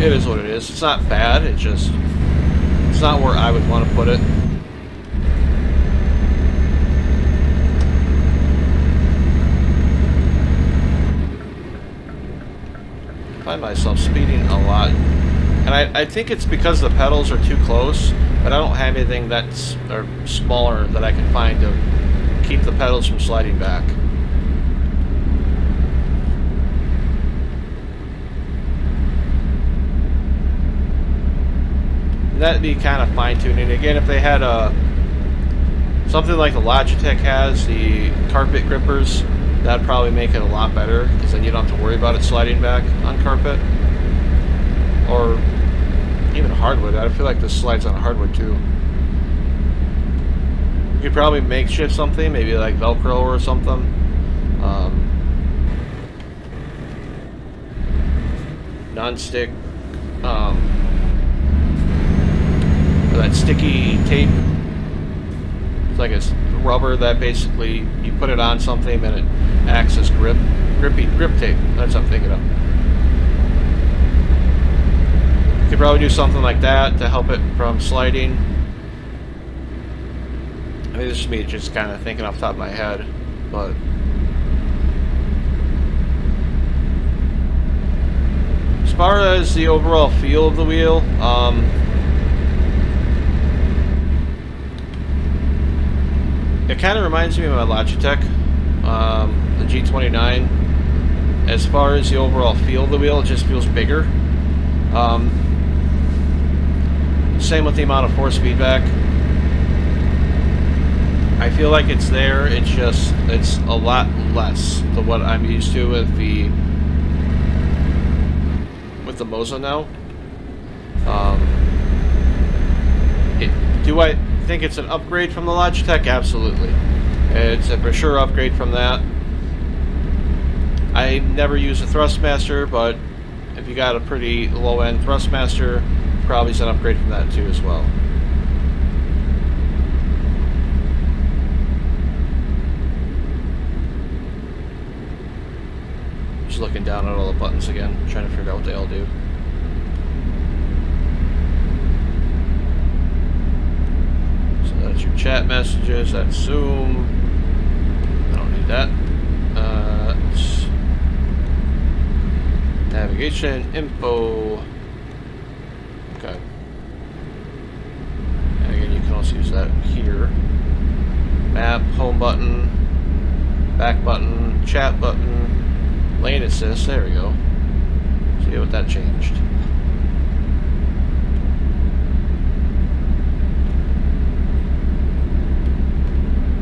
it is what it is. It's not bad, it's not where I would want to put it. I find myself speeding a lot, and I think it's because the pedals are too close, but I don't have anything that's smaller that I can find to keep the pedals from sliding back. And that'd be kind of fine-tuning. Again, if they had something like the Logitech has, the carpet grippers, that'd probably make it a lot better, because then you don't have to worry about it sliding back on carpet. Or even hardwood. I feel like this slides on hardwood too. You could probably makeshift something, maybe like Velcro or something. Non-stick, or that sticky tape. It's like a rubber that basically you put it on something and it acts as grip tape. That's what I'm thinking of. You could probably do something like that to help it from sliding. I mean, this is me just kind of thinking off the top of my head, but as far as the overall feel of the wheel, it kind of reminds me of my Logitech, the G29. As far as the overall feel of the wheel, it just feels bigger. Same with the amount of force feedback. I feel like it's there, it's a lot less than what I'm used to with the Moza now. Do I think it's an upgrade from the Logitech? Absolutely. It's a for sure upgrade from that. I never use a Thrustmaster, but if you got a pretty low-end Thrustmaster, probably is an upgrade from that too as well. Just looking down at all the buttons again, trying to figure out what they all do. So that's your chat messages, that's Zoom. I don't need that. Navigation, info. Okay. And again, you can also use that here. Map, home button, back button, chat button, lane assist. There we go. See what that changed.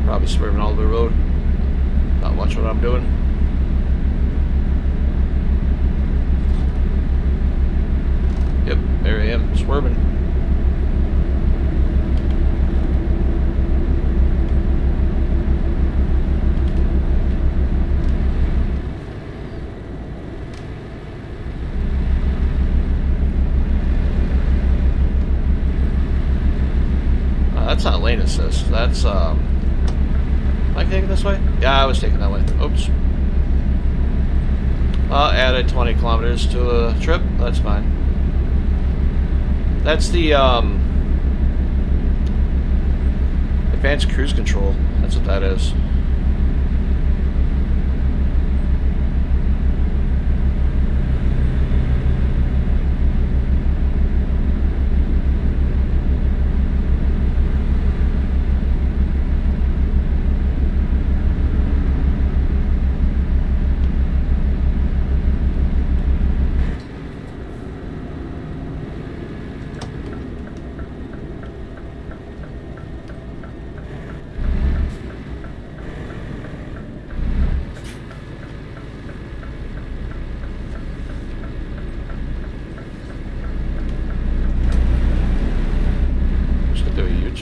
Probably swerving all over the road. Not watching what I'm doing. Yep, there I am, swerving. That's not lane assist. That's am I taking this way? Yeah, I was taking that way. Oops. Added 20 kilometers to the trip. That's fine. That's the advanced cruise control. That's what that is.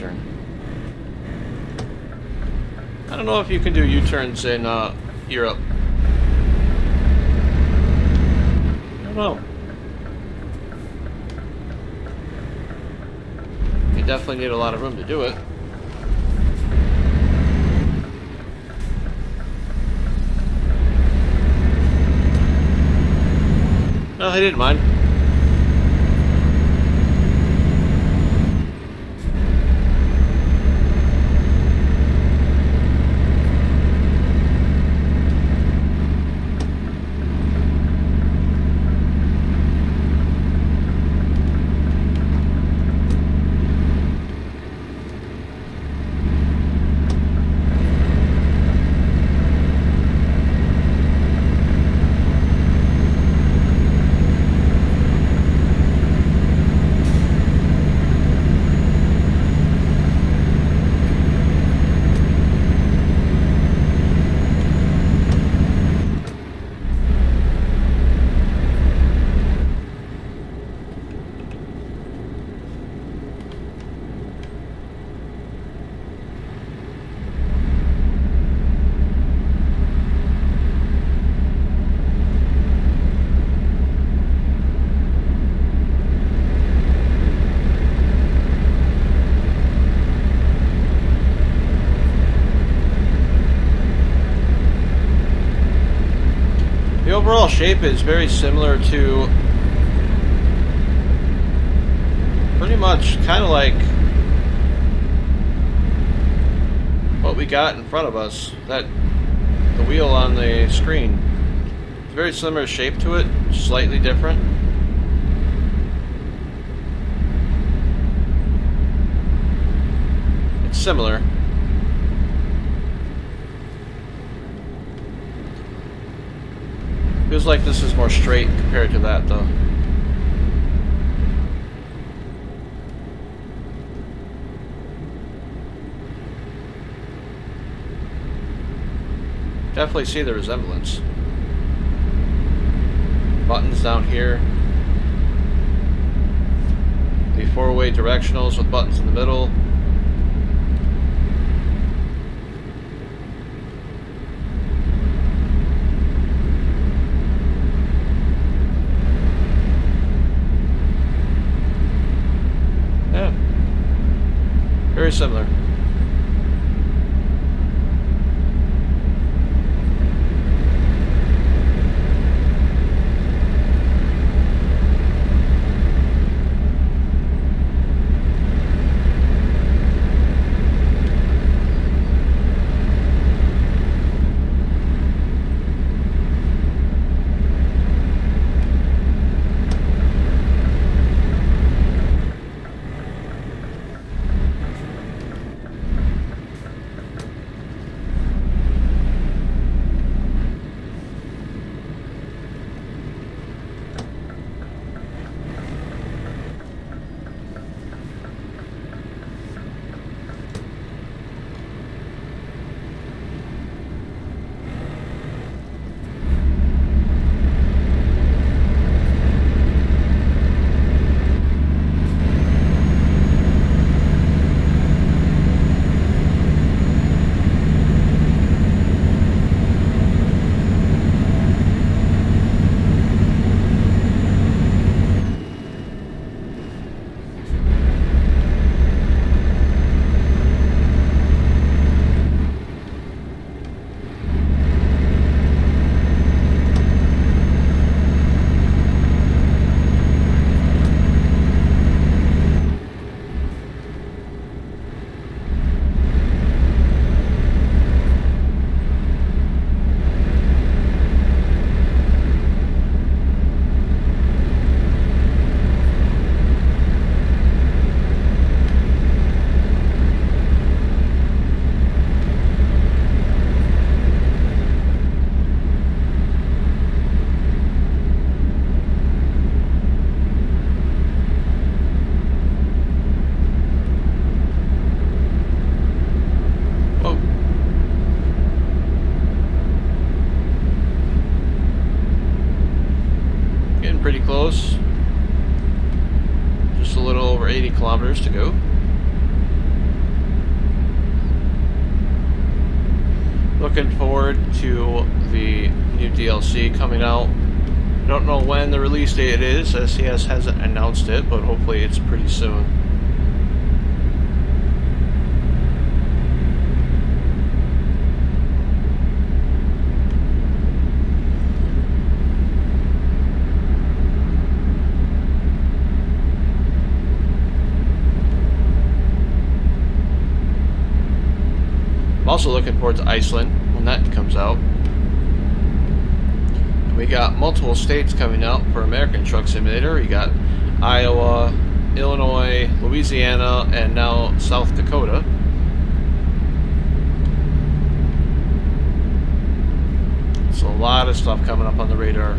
U-turn. I don't know if you can do U-turns in Europe. I don't know. You definitely need a lot of room to do it. No, he didn't mind. The overall shape is very similar to pretty much kind of like what we got in front of us, the wheel on the screen. It's very similar shape to it, slightly different. It's similar. Feels like this is more straight compared to that, though. Definitely see the resemblance. Buttons down here. The four-way directionals with buttons in the middle. Very similar. looking forward to the new DLC coming out. I don't know when the release date is, SCS hasn't announced it, but hopefully it's pretty soon. I'm also looking forward to Iceland when that comes out. We got multiple states coming out for American Truck Simulator. You got Iowa, Illinois, Louisiana, and now South Dakota. It's a lot of stuff coming up on the radar.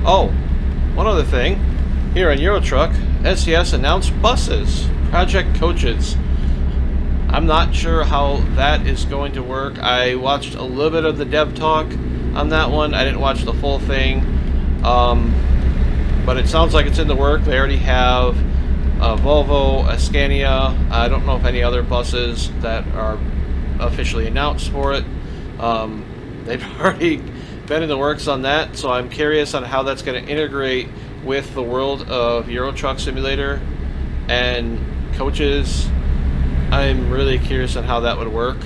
Oh, one other thing. Here on Eurotruck, SCS announced buses, project coaches. I'm not sure how that is going to work. I watched a little bit of the dev talk on that one. I didn't watch the full thing. But it sounds like it's in the work. They already have a Volvo, a Scania. I don't know if any other buses that are officially announced for it. They've already been in the works on that, so I'm curious on how that's going to integrate with the world of Euro Truck Simulator and coaches. I'm really curious on how that would work.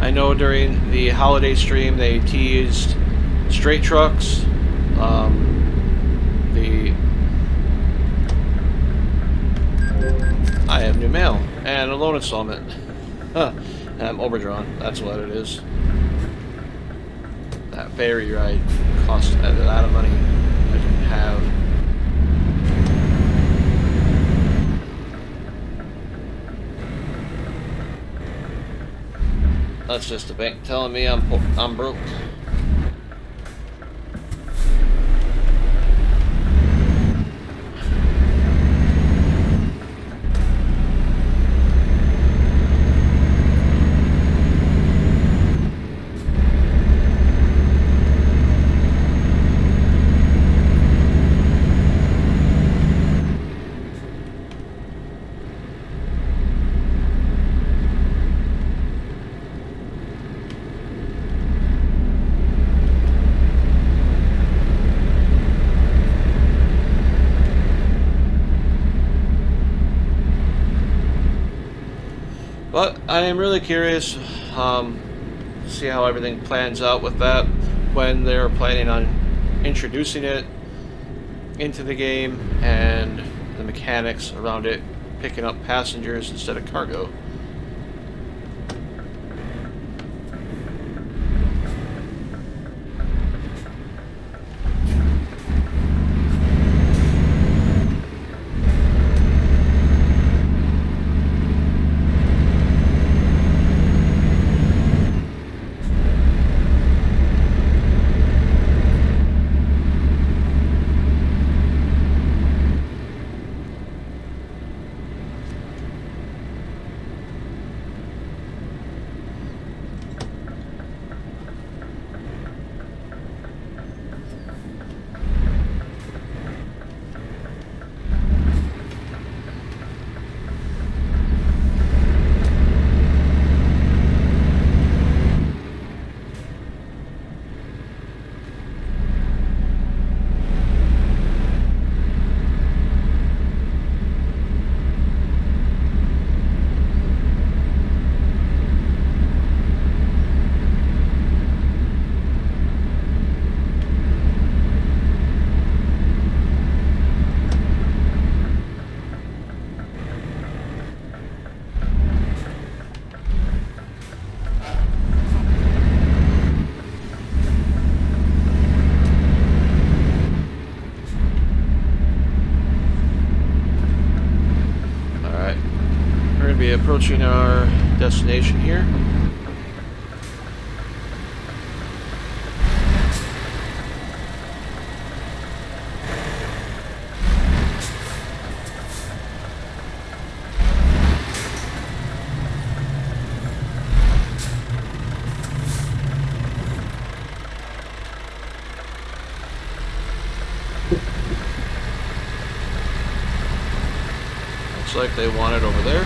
I know during the holiday stream they teased straight trucks, I have new mail and a loan installment. And I'm overdrawn, that's what it is. That ferry ride cost a lot of money I didn't have. That's just the bank telling me I'm broke. But I am really curious to see how everything plans out with that, when they're planning on introducing it into the game and the mechanics around it, picking up passengers instead of cargo. Approaching our destination here. Looks like they want it over there.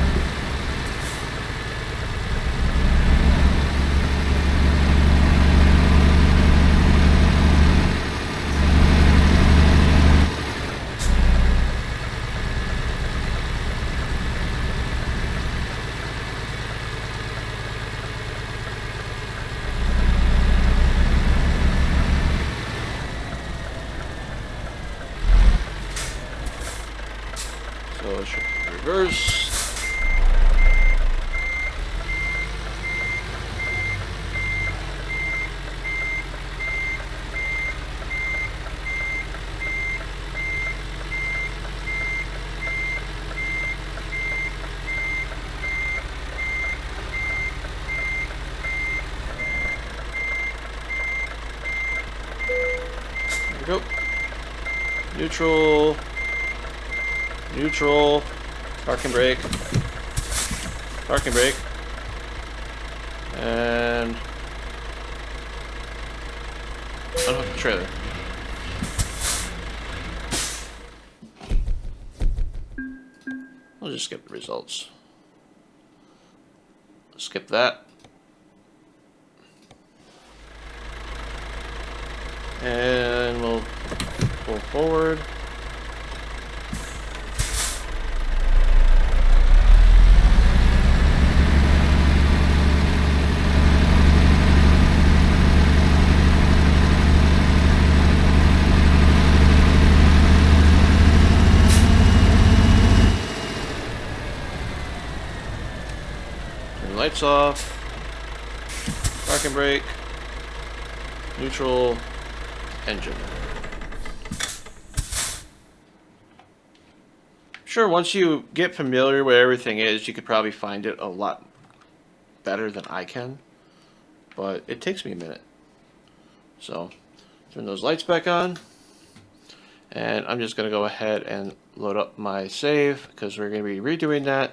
So it should reverse. There we go. Neutral. Neutral, parking brake, and unhook the trailer. I'll just skip the results. Skip that. And we'll pull forward. Lights off, parking brake, neutral, engine. Sure, once you get familiar with everything is, you could probably find it a lot better than I can, but it takes me a minute. So, turn those lights back on, and I'm just going to go ahead and load up my save, because we're going to be redoing that.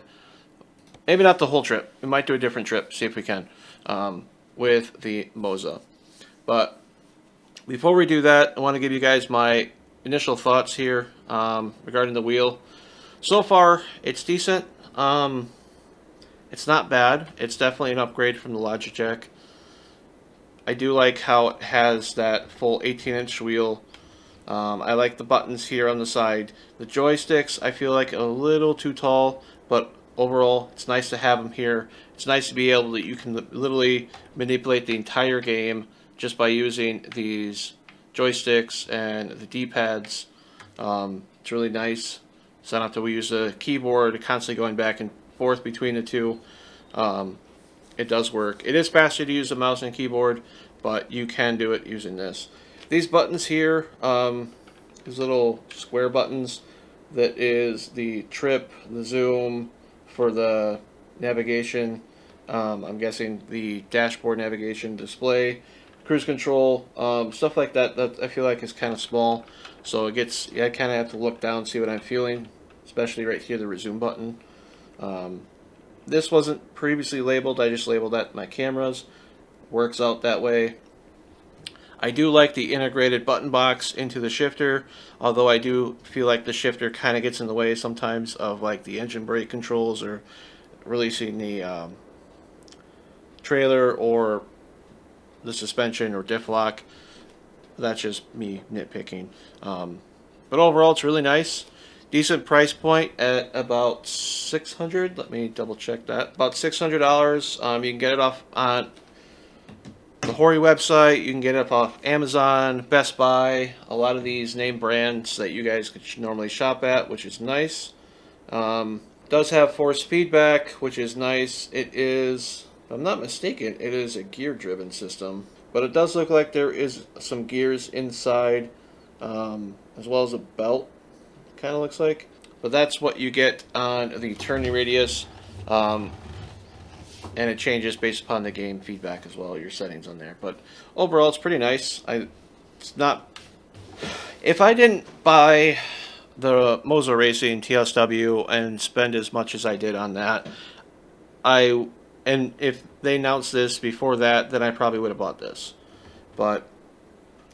Maybe not the whole trip. We might do a different trip, see if we can, with the Moza. But before we do that, I want to give you guys my initial thoughts here regarding the wheel. So far, it's decent. It's not bad. It's definitely an upgrade from the Logitech. I do like how it has that full 18-inch wheel. I like the buttons here on the side. The joysticks, I feel like a little too tall, but overall, it's nice to have them here. It's nice to be able to, you can literally manipulate the entire game just by using these joysticks and the D-pads. It's really nice. So I don't have to use a keyboard, constantly going back and forth between the two. It does work. It is faster to use a mouse and keyboard, but you can do it using this. These buttons here, these little square buttons, that is the trip, the zoom, for the navigation, I'm guessing the dashboard navigation, display, cruise control, stuff like that, that I feel like is kind of small. So it gets, I kind of have to look down, see what I'm feeling, especially right here, the resume button. This wasn't previously labeled, I just labeled that in my cameras. Works out that way. I do like the integrated button box into the shifter, although I do feel like the shifter kind of gets in the way sometimes of like the engine brake controls or releasing the trailer or the suspension or diff lock. That's just me nitpicking. But overall, it's really nice. Decent price point at about $600. Let me double check that. About $600. You can get it off on the HORI website. You can get it off Amazon, Best Buy, a lot of these name brands that you guys could normally shop at, which is nice. Does have force feedback, which is nice. It is, if I'm not mistaken, it is a gear-driven system, but it does look like there is some gears inside, as well as a belt, kind of looks like. But that's what you get on the turning radius. And it changes based upon the game feedback as well, your settings on there. But overall, it's pretty nice. It's not. If I didn't buy the Moza Racing TSW and spend as much as I did on that, and if they announced this before that, then I probably would have bought this. But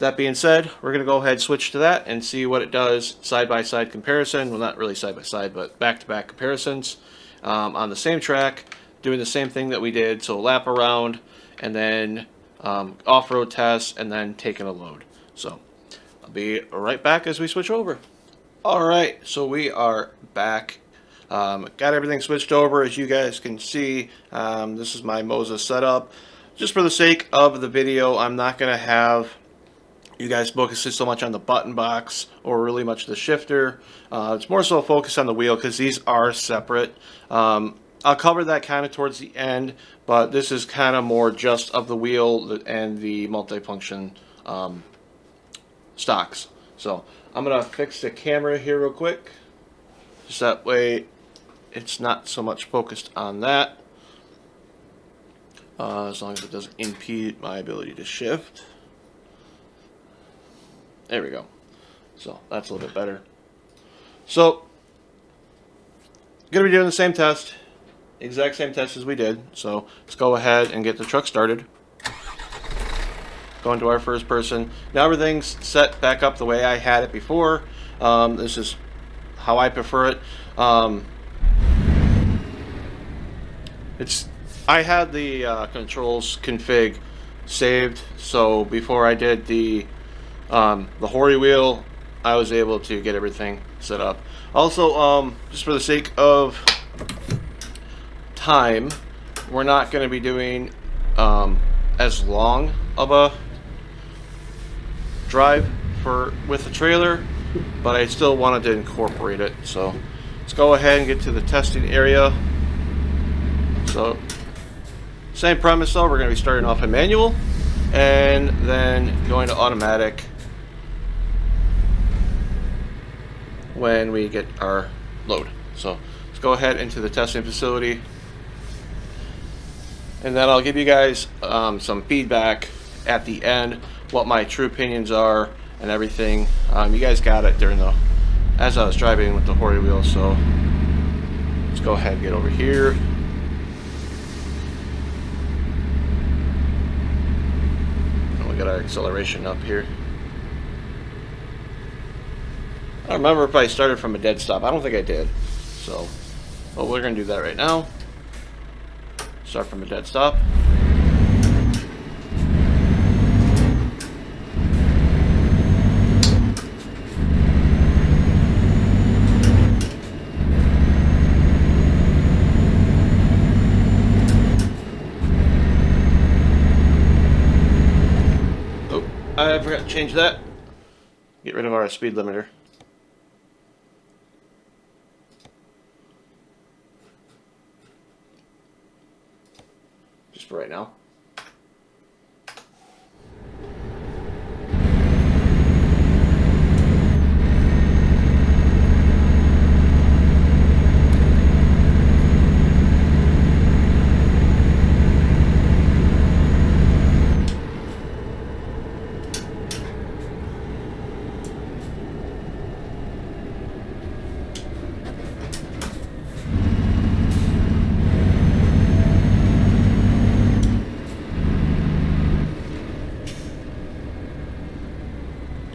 that being said, we're going to go ahead and switch to that and see what it does side-by-side comparison. Well, not really side-by-side, but back-to-back comparisons on the same track, doing the same thing that we did. So lap around, and then off-road tests, and then taking a load. So I'll be right back as we switch over. All right, so we are back. Got everything switched over. As you guys can see, this is my Moza setup. Just for the sake of the video, I'm not going to have you guys focus so much on the button box or really much the shifter. It's more so focused on the wheel because these are separate. I'll cover that kind of towards the end, but this is kind of more just of the wheel and the multifunction stocks. So I'm going to fix the camera here real quick. Just that way it's not so much focused on that. As long as it doesn't impede my ability to shift. There we go. So that's a little bit better. So, going to be doing the same test, exact same test as we did. So let's go ahead and get the truck started. Go into our first person. Now everything's set back up the way I had it before. This is how I prefer it. I had the controls config saved, so before I did the HORI wheel, I was able to get everything set up. Also, just for the sake of time, we're not going to be doing as long of a drive with the trailer, but I still wanted to incorporate it. So let's go ahead and get to the testing area. So same premise though, we're going to be starting off in manual and then going to automatic when we get our load. So let's go ahead into the testing facility, and then I'll give you guys some feedback at the end, what my true opinions are and everything. You guys got it during as I was driving with the HORI wheel. So let's go ahead and get over here. And we got our acceleration up here. I don't remember if I started from a dead stop. I don't think I did. So, well, we're going to do that right now. Start from a dead stop. Oh, I forgot to change that. Get rid of our speed limiter. For right now.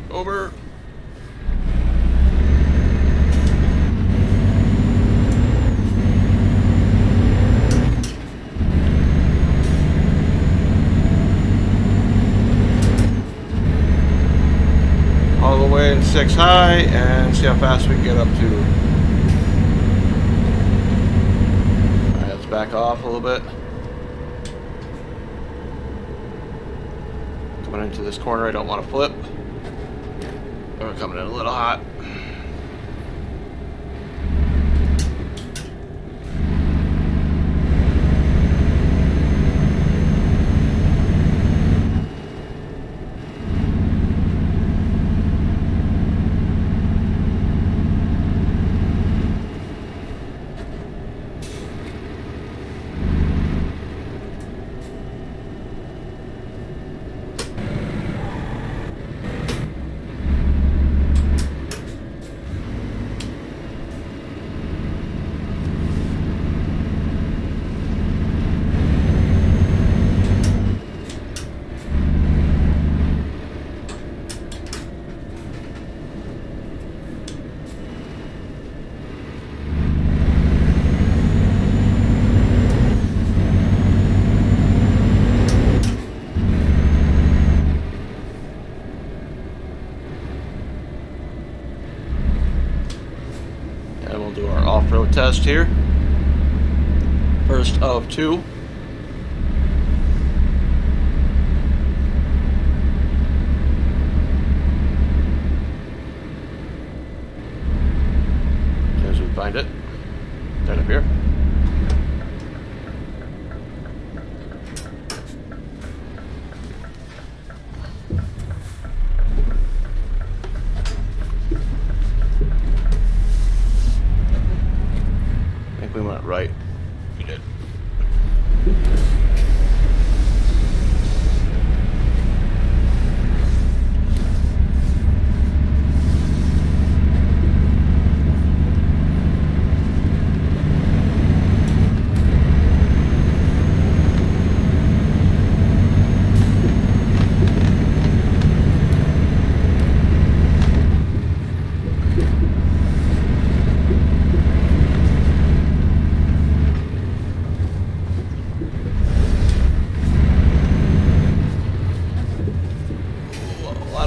Over. All the way in 6 high and see how fast we can get up to. Alright, let's back off a little bit. Coming into this corner, I don't want to flip. We're coming in a little hot. test here. First of two. As we find it. Right up here. I think we went right. We did.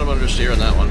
Understeer on that one.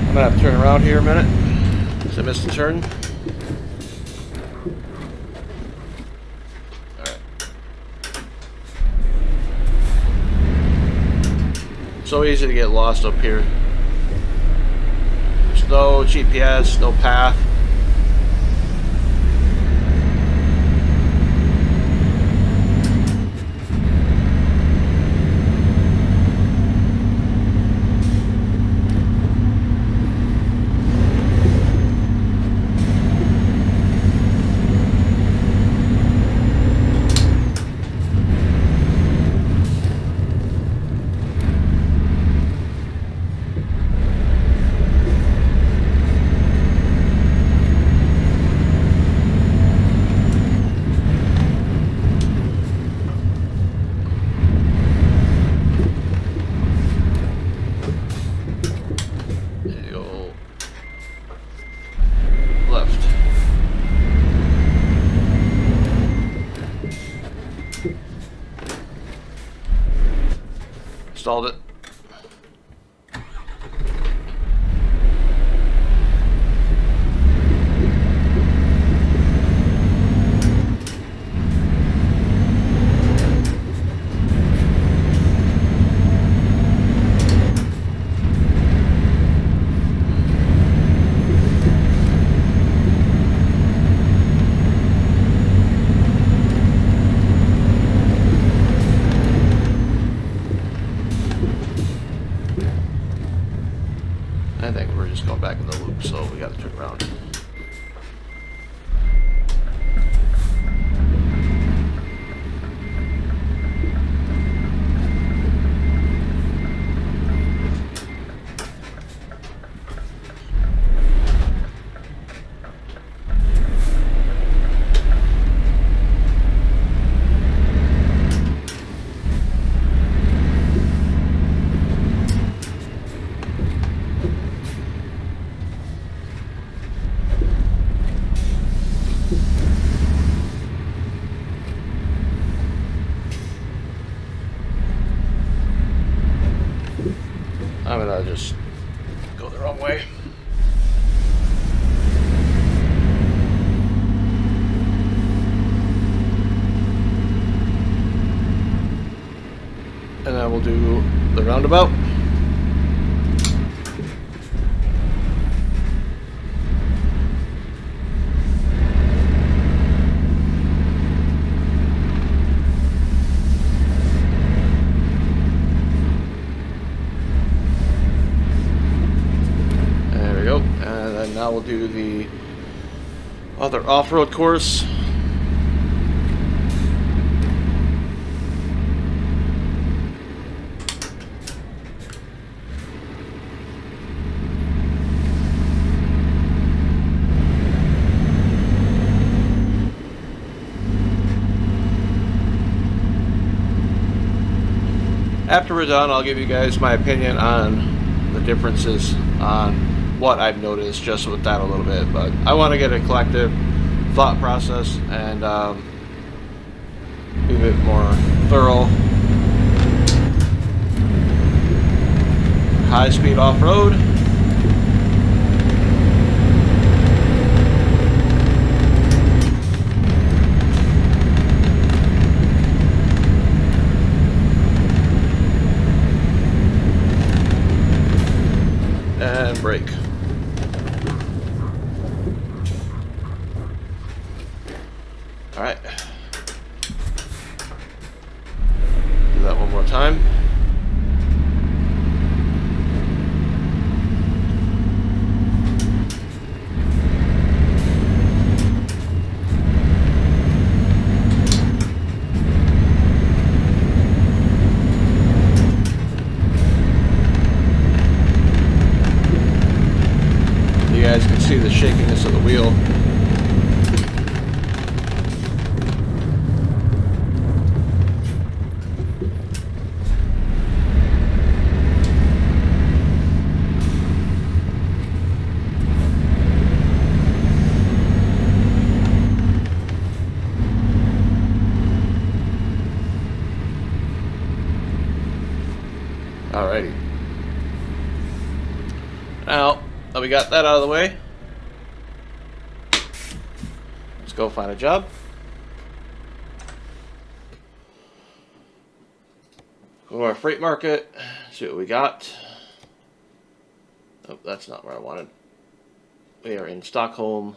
I'm gonna have to turn around here a minute because I missed the turn. Alright. So easy to get lost up here. There's no GPS, no path. Installed it. I think we're just going back in the loop, so we got to turn around. I'm gonna just go the wrong way. we'll do the roundabout. There we go. And then now we'll do the other off-road course. After we're done, I'll give you guys my opinion on the differences on what I've noticed just with that a little bit. But I want to get a collective thought process and be a bit more thorough. High-speed off-road. And brake. All right. Do that one more time. You guys can see the shakiness of the wheel. Alrighty. Now that we got that out of the way, let's go find a job. Go to our freight market, see what we got. Oh, that's not where I wanted. We are in Stockholm.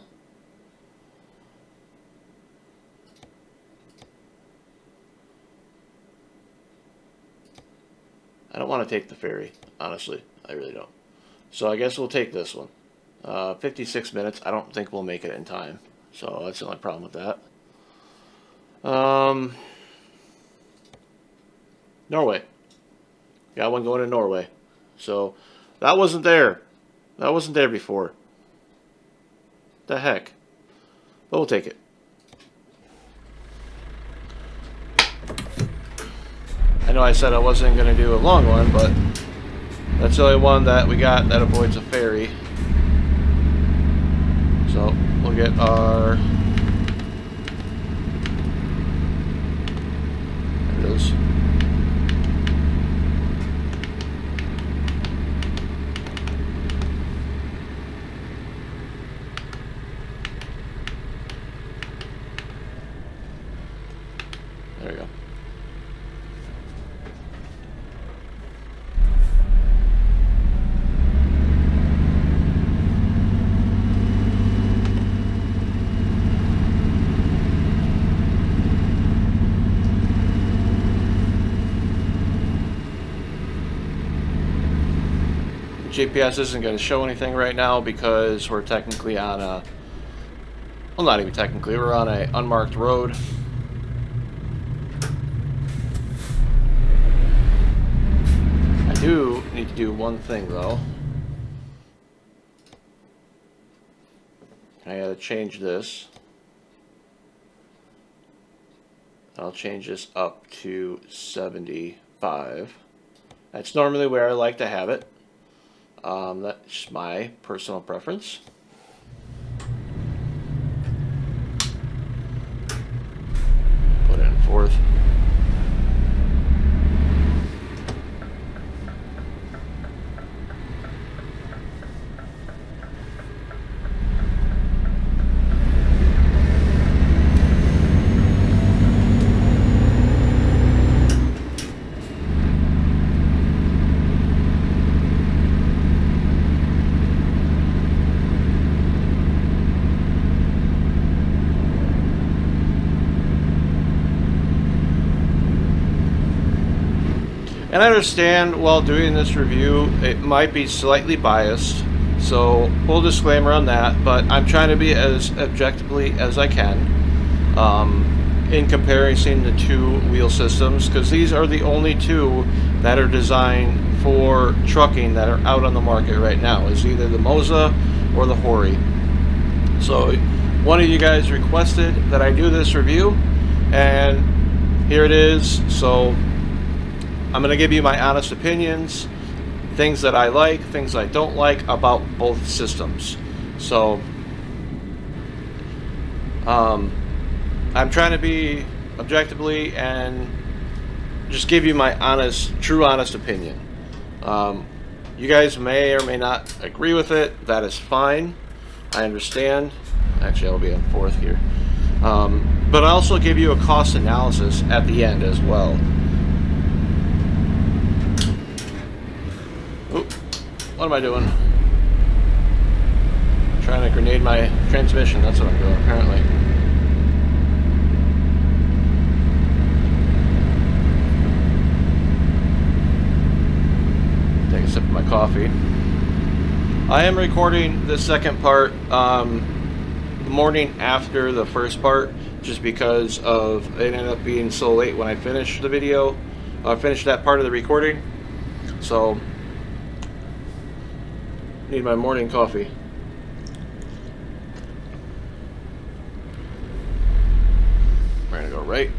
I don't want to take the ferry, honestly. I really don't. So I guess we'll take this one. 56 minutes. I don't think we'll make it in time. So that's the only problem with that. Norway. Got one going to Norway. So that wasn't there. That wasn't there before. The heck. But we'll take it. I know I said I wasn't going to do a long one, but that's the only one that we got that avoids a ferry. So we'll get our... There it is. There we go. GPS isn't going to show anything right now because we're technically on a, well, not even technically, we're on an unmarked road. I do need to do one thing though. I gotta change this. I'll change this up to 75. That's normally where I like to have it. That's my personal preference. Put it in fourth. And I understand while doing this review, it might be slightly biased, so full disclaimer on that, but I'm trying to be as objectively as I can in comparison the two wheel systems, because these are the only two that are designed for trucking that are out on the market right now, is either the Moza or the HORI. So one of you guys requested that I do this review, and here it is. So I'm going to give you my honest opinions, things that I like, things I don't like about both systems. So I'm trying to be objectively and just give you my true honest opinion. You guys may or may not agree with it. That is fine. I understand. Actually, I'll be on fourth here. But I also give you a cost analysis at the end as well. Oop, what am I doing? I'm trying to grenade my transmission. That's what I'm doing, apparently. Take a sip of my coffee. I am recording the second part the morning after the first part, just because of it ended up being so late when I finished the video, finished that part of the recording. So need my morning coffee. We're gonna go right.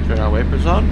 Turn our wipers on.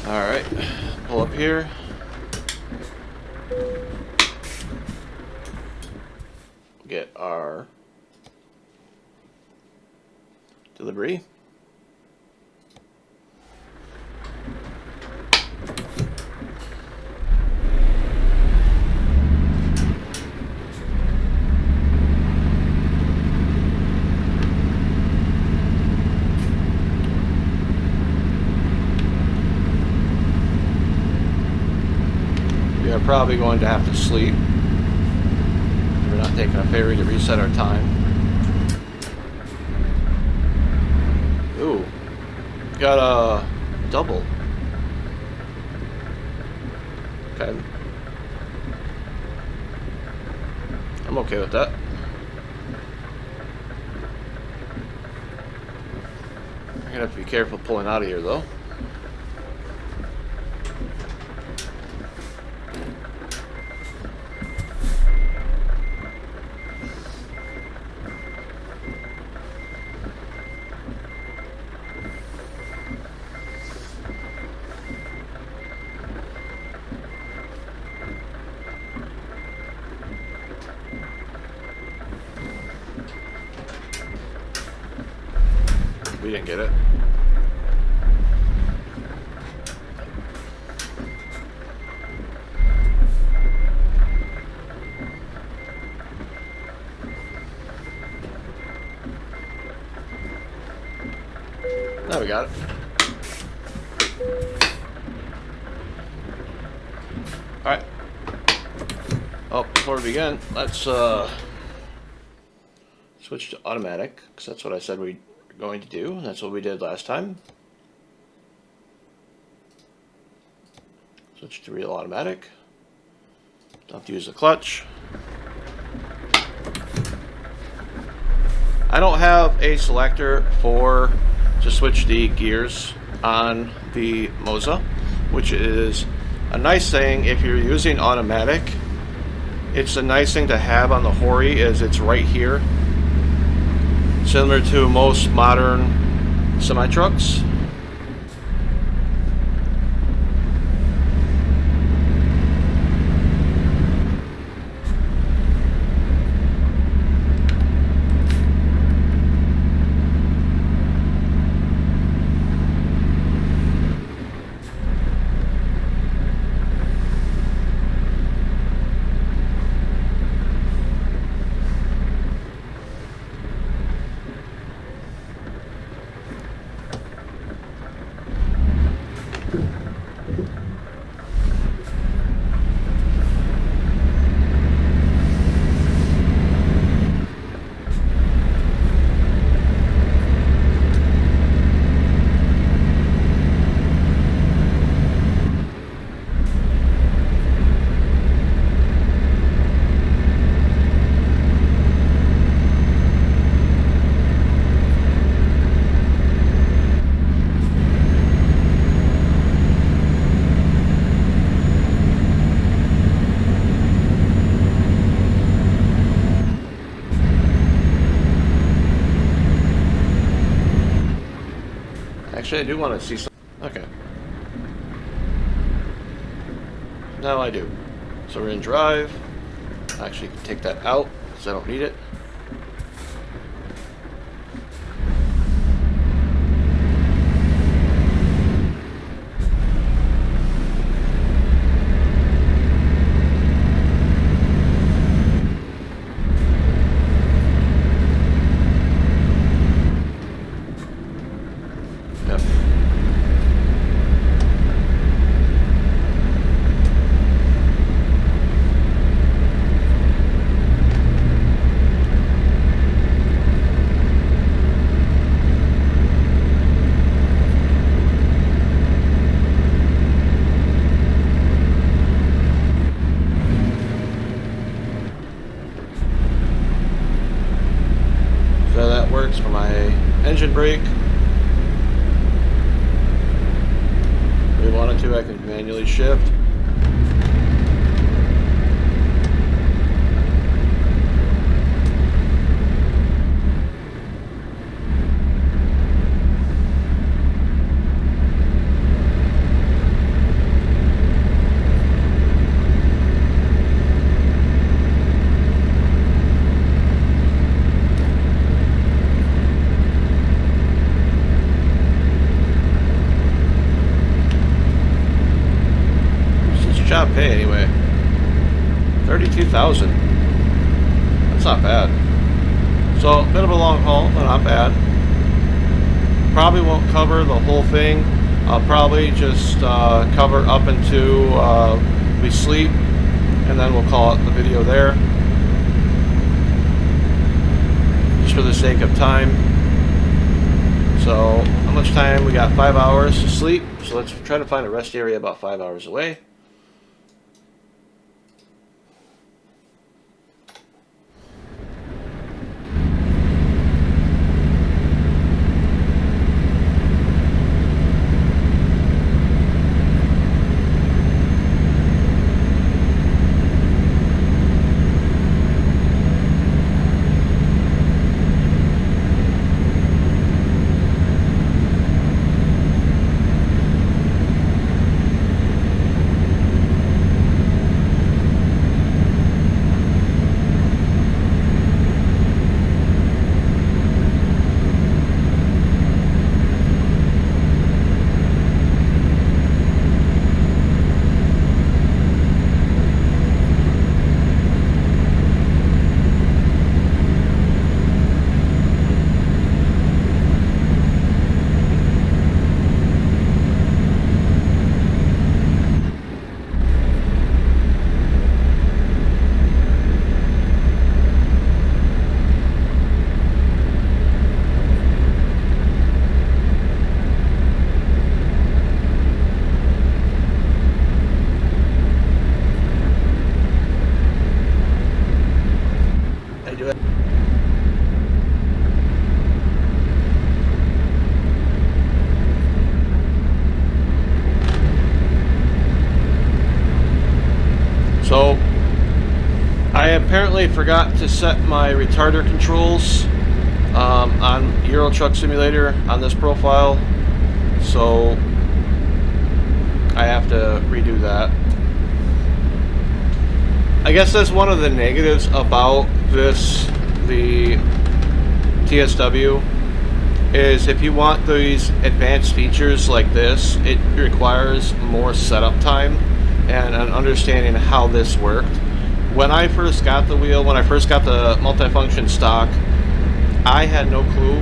Alright, pull up here. Get our delivery. probably going to have to sleep. We're not taking a ferry to reset our time. Ooh, got a double. Okay. I'm okay with that. I'm gonna have to be careful pulling out of here though. We didn't get it. Now we got it. Alright. Oh, before we begin, let's switch to automatic, because that's what I said we were going to do, and that's what we did last time. Switch to real automatic. Don't have to use the clutch. I don't have a selector to switch the gears on the Moza, which is a nice thing if you're using automatic. It's a nice thing to have on the HORI, as it's right here, similar to most modern semi-trucks. Actually, I do want to see some. Okay. Now I do. So we're in drive. I actually can take that out because I don't need it. For my engine brake. If we wanted to, I can manually shift. Job pay anyway. 32,000. That's not bad. So a bit of a long haul, but not bad. Probably won't cover the whole thing. I'll probably just cover up into we sleep, and then we'll call it the video there, just for the sake of time. So how much time? We got 5 hours to sleep, so let's try to find a rest area about 5 hours away. So I apparently forgot to set my retarder controls on Euro Truck Simulator on this profile, so I have to redo that. I guess that's one of the negatives about the TSW, is if you want these advanced features like this, it requires more setup time and an understanding of how this worked. When I first got the wheel, when I first got the multifunction stock, I had no clue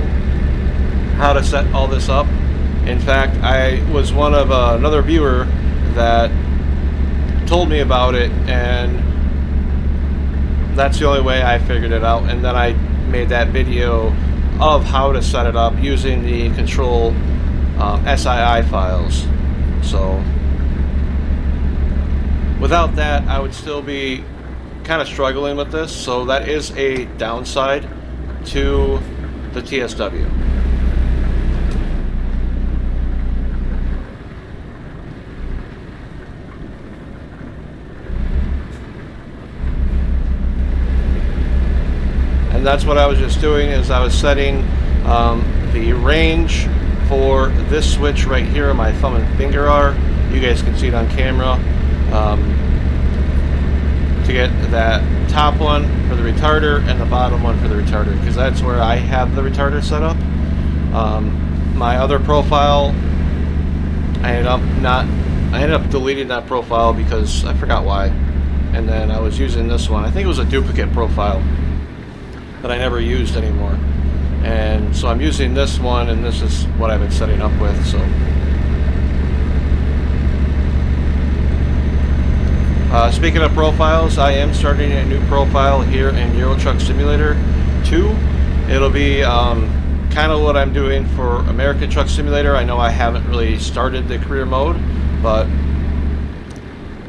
how to set all this up. In fact, I was one of another viewer that told me about it, and that's the only way I figured it out. And then I made that video of how to set it up using the control SII files. So without that, I would still be kind of struggling with this. So that is a downside to the TSW. And that's what I was just doing, is I was setting the range for this switch right here where my thumb and finger are. You guys can see it on camera. To get that top one for the retarder and the bottom one for the retarder, because that's where I have the retarder set up. My other profile, I ended up deleting that profile because I forgot why, and then I was using this one. I think it was a duplicate profile that I never used anymore, and so I'm using this one, and this is what I've been setting up with. So speaking of profiles, I am starting a new profile here in Euro Truck Simulator 2. It'll be kind of what I'm doing for American Truck Simulator. I know I haven't really started the career mode, but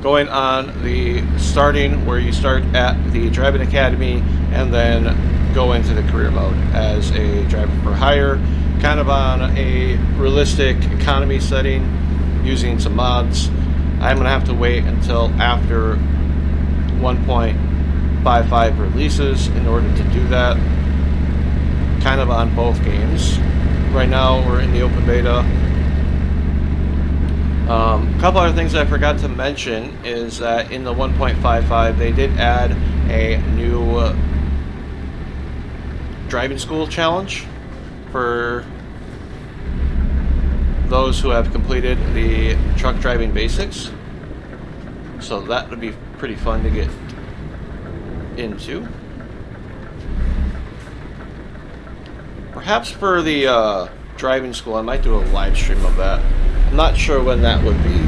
going on the starting, where you start at the driving academy and then go into the career mode as a driver for hire, kind of on a realistic economy setting using some mods. I'm going to have to wait until after 1.55 releases in order to do that, kind of on both games. Right now we're in the open beta. A couple other things I forgot to mention is that in the 1.55 they did add a new driving school challenge for those who have completed the truck driving basics. So that would be pretty fun to get into. Perhaps for the driving school, I might do a live stream of that. I'm not sure when that would be,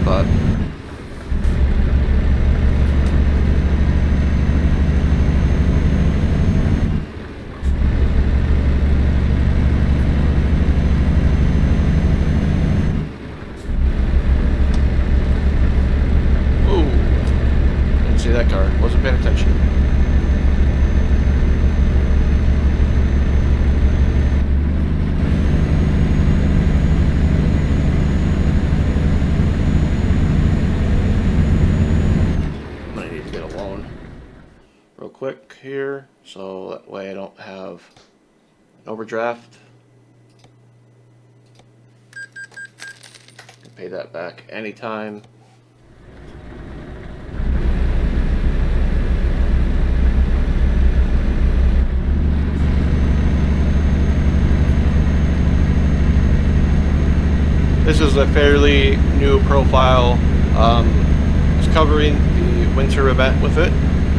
but quick here, so that way I don't have an overdraft. Pay that back anytime. This is a fairly new profile. It's covering the winter event with it.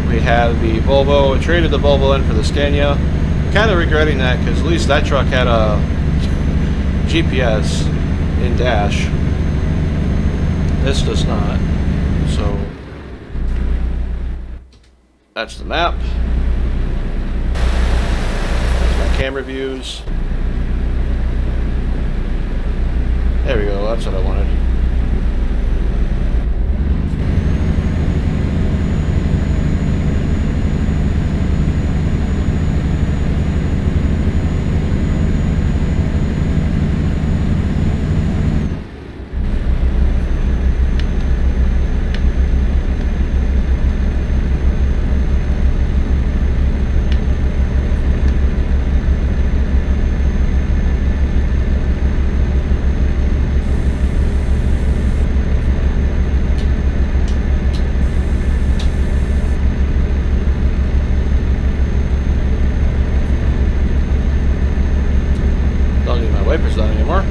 We have the Volvo. I traded the Volvo in for the Scania. Kind of regretting that because at least that truck had a GPS in dash. This does not. So that's the map. That's my camera views. There we go, that's what I wanted. Wipers on anymore.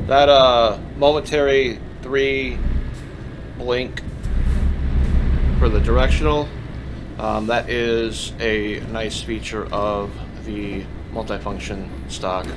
That momentary 3 blink for the directional, that is a nice feature of the multifunction stock.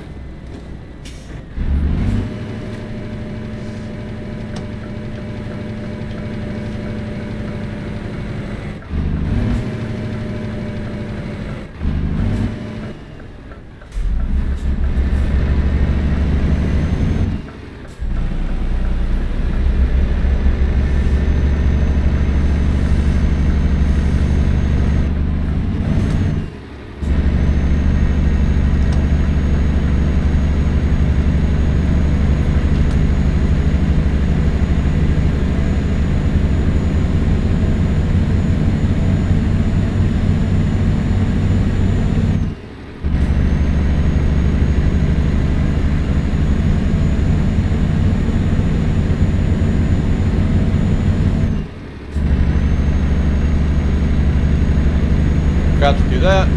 Forgot to do that.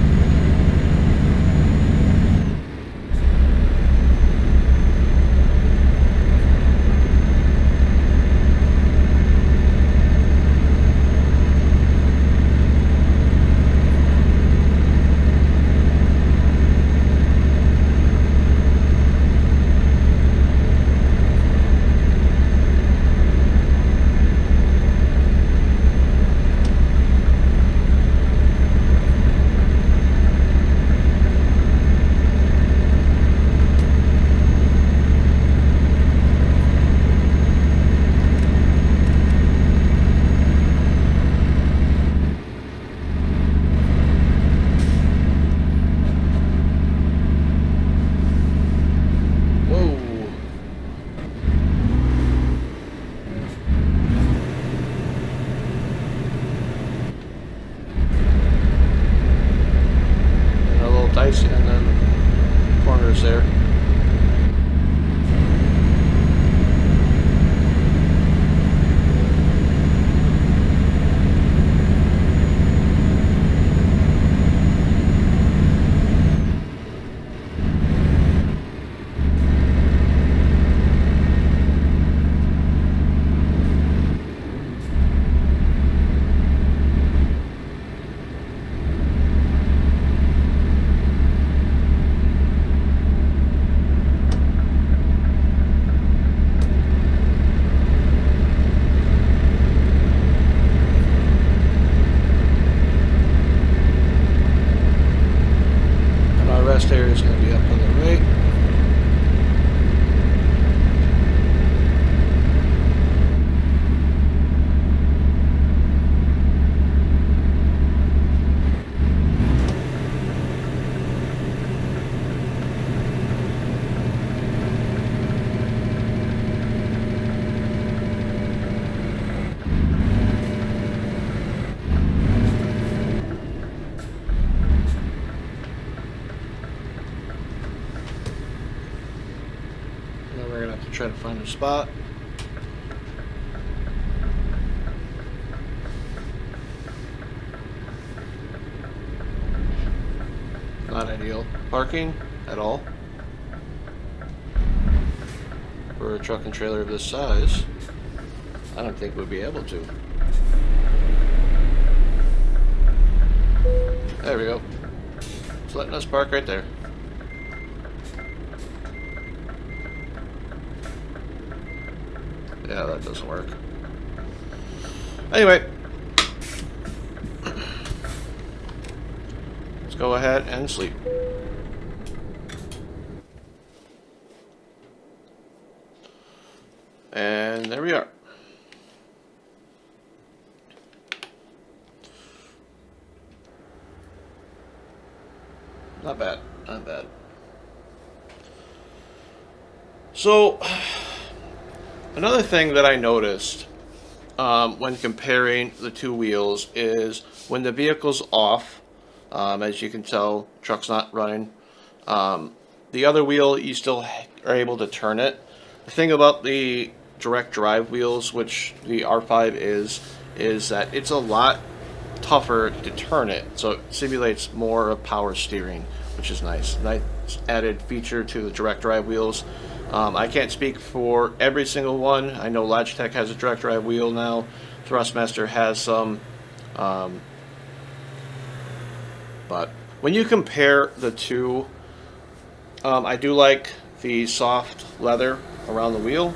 Dicey and then corners there. rest area is going to be up on the right. Now we're going to have to try to find a spot. Not ideal parking at all for a truck and trailer of this size. I don't think we'd be able to. There we go. It's letting us park right there. Yeah, that doesn't work. Anyway, let's go ahead and sleep. And there we are. Not bad, not bad. So, another thing that I noticed when comparing the two wheels is when the vehicle's off, as you can tell, truck's not running, the other wheel, you still are able to turn it. The thing about the direct drive wheels, which the R5 is that it's a lot tougher to turn it, so it simulates more of power steering, which is nice. Nice added feature to the direct drive wheels. I can't speak for every single one. I know Logitech has a direct drive wheel now. Thrustmaster has some. But when you compare the two, I do like the soft leather around the wheel.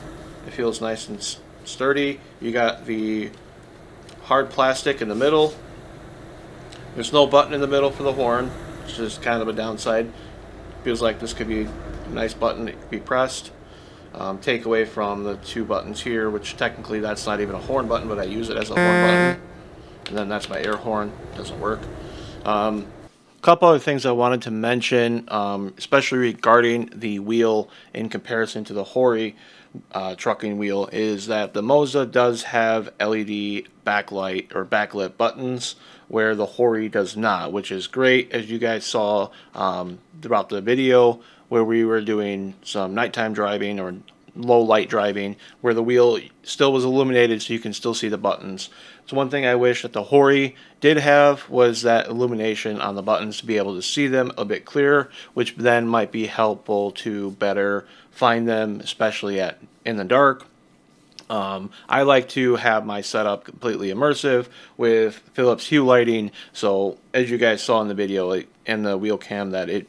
It feels nice and sturdy. You got the hard plastic in the middle. There's no button in the middle for the horn, which is kind of a downside. Feels like this could be a nice button that could be pressed. Take away from the two buttons here, which technically that's not even a horn button, but I use it as a horn button. And then that's my air horn. Doesn't work. A couple other things I wanted to mention, especially regarding the wheel in comparison to the HORI trucking wheel, is that the Moza does have LED backlight or backlit buttons where the HORI does not, which is great, as you guys saw throughout the video where we were doing some nighttime driving or low light driving, where the wheel still was illuminated so you can still see the buttons. So one thing I wish that the HORI did have was that illumination on the buttons to be able to see them a bit clearer, which then might be helpful to better find them, especially in the dark. I like to have my setup completely immersive with Philips Hue lighting, so as you guys saw in the video and the wheel cam, that it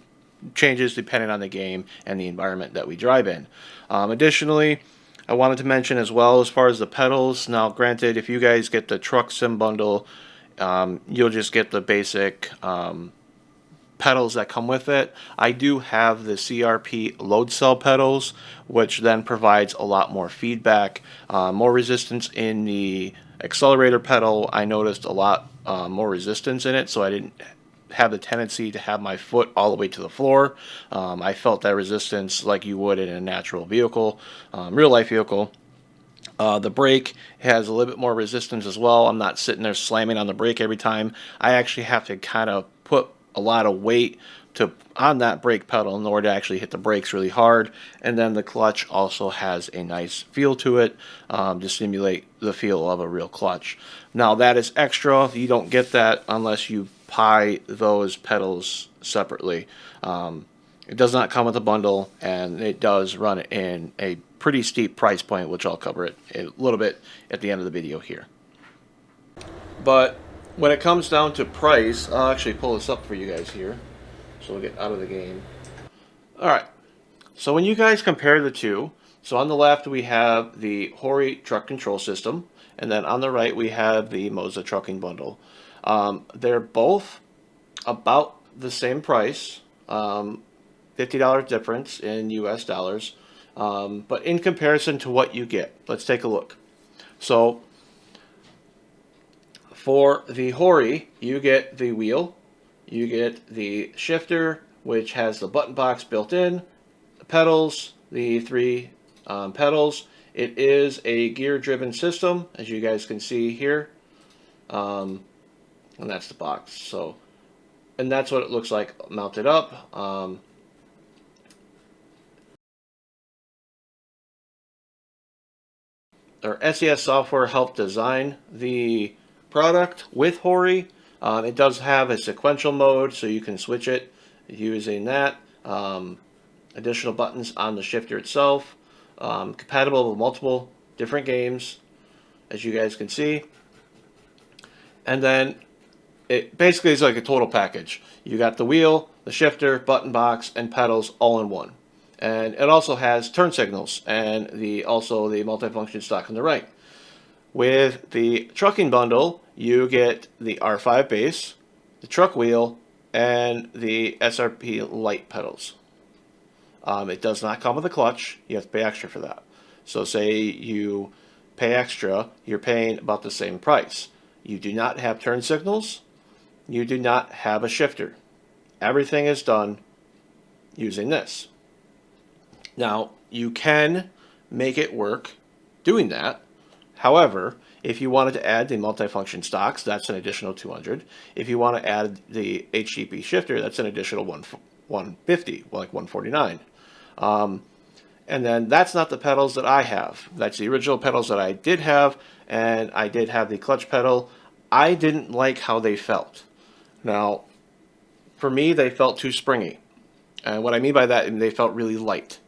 changes depending on the game and the environment that we drive in. Additionally, I wanted to mention as well, as far as the pedals, now granted, if you guys get the truck sim bundle, you'll just get the basic pedals that come with it. I do have the CRP load cell pedals, which then provides a lot more feedback, more resistance in the accelerator pedal. I noticed a lot more resistance in it, so I didn't have the tendency to have my foot all the way to the floor. I felt that resistance like you would in a natural vehicle, real life vehicle. The brake has a little bit more resistance as well. I'm not sitting there slamming on the brake every time. I actually have to kind of put a lot of weight on that brake pedal in order to actually hit the brakes really hard. And then the clutch also has a nice feel to it to simulate the feel of a real clutch. Now that is extra. You don't get that unless you buy those pedals separately. It does not come with a bundle, and it does run in a pretty steep price point, which I'll cover it a little bit at the end of the video here. But when it comes down to price, I'll actually pull this up for you guys here so we'll get out of the game. Alright, so when you guys compare the two, so on the left we have the HORI Truck Control System, and then on the right we have the Moza Trucking Bundle. They're both about the same price. $50 difference in US dollars. But in comparison to what you get, let's take a look. So for the HORI, you get the wheel, you get the shifter, which has the button box built in, the pedals, the three pedals. It is a gear-driven system, as you guys can see here, and that's the box. So, and that's what it looks like mounted up. Our SES software helped design the product with HORI. It does have a sequential mode, so you can switch it using that. Additional buttons on the shifter itself. Compatible with multiple different games, as you guys can see. And then it basically is like a total package. You got the wheel, the shifter, button box, and pedals all in one. And it also has turn signals and also the multifunction stock on the right. With the trucking bundle, you get the R5 base, the truck wheel, and the SRP light pedals. It does not come with a clutch. You have to pay extra for that. So say you pay extra, you're paying about the same price. You do not have turn signals. You do not have a shifter. Everything is done using this. Now, you can make it work doing that. However, if you wanted to add the multifunction stocks, that's an additional $200. If you want to add the HTP shifter, that's an additional $150, like $149. And then that's not the pedals that I have. That's the original pedals that I did have, and I did have the clutch pedal. I didn't like how they felt. Now, for me, they felt too springy. And what I mean by that, they felt really light.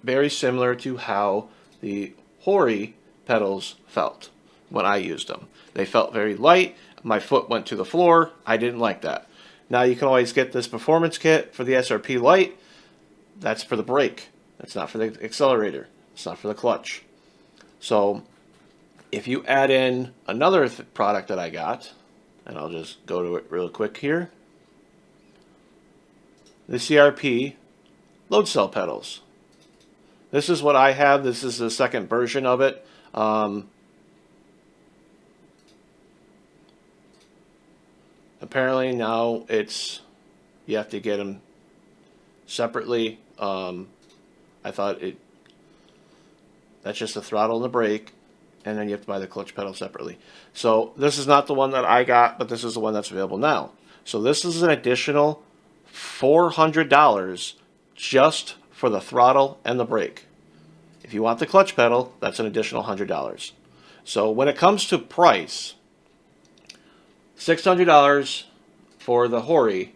Very similar to how the HORI pedals felt when I used them. They felt very light. My foot went to the floor. I didn't like that. Now you can always get this performance kit for the SRP light. That's for the brake. That's not for the accelerator. It's not for the clutch. So if you add in another product that I got, and I'll just go to it real quick here, the CRP load cell pedals. This is what I have. This is the second version of it. Apparently now you have to get them separately. I thought that's just the throttle and the brake, and then you have to buy the clutch pedal separately. So this is not the one that I got, but this is the one that's available now. So this is an additional $400 just for the throttle and the brake. If you want the clutch pedal, that's an additional $100. So when it comes to price, $600 for the HORI.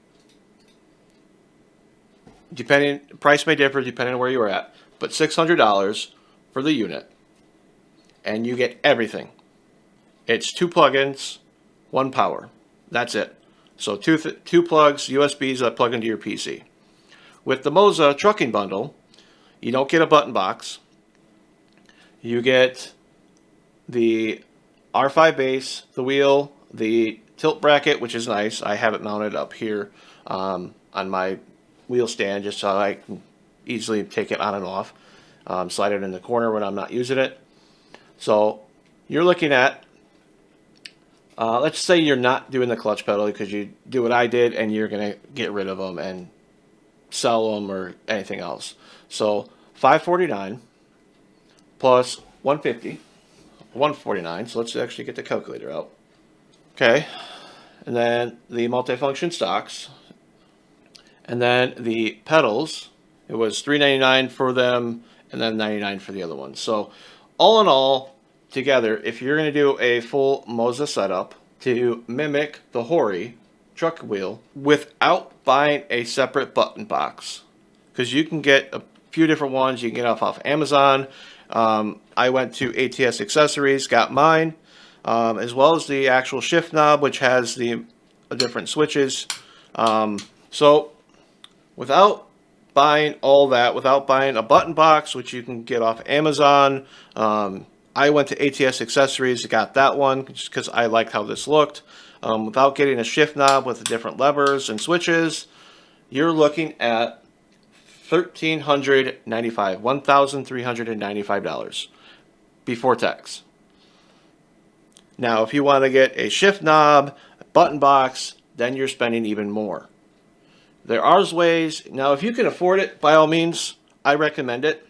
Price may differ depending on where you are at, but $600 for the unit, and you get everything. It's 2 plugins, 1 power. That's it. So two plugs, USBs that plug into your PC. With the Moza trucking bundle, you don't get a button box. You get the R5 base, the wheel, the tilt bracket, which is nice. I have it mounted up here on my wheel stand just so I can easily take it on and off. Slide it in the corner when I'm not using it. So you're looking at, let's say you're not doing the clutch pedal because you do what I did and you're going to get rid of them and sell them or anything else. So $549 plus $150, $149. So let's actually get the calculator out. Okay, and then the multifunction stocks, and then the pedals. It was $399 for them, and then $99 for the other ones. So all in all, together, if you're going to do a full Moza setup to mimic the HORI truck wheel without buying a separate button box, because you can get a few different ones. You can get off Amazon. I went to ATS Accessories, got mine, as well as the actual shift knob, which has the different switches. So without buying all that, without buying a button box, which you can get off Amazon, I went to ATS Accessories, got that one just because I liked how this looked. without getting a shift knob with the different levers and switches, you're looking at $1,395 before tax. Now, if you want to get a shift knob, a button box, then you're spending even more. There are ways. Now, if you can afford it, by all means, I recommend it.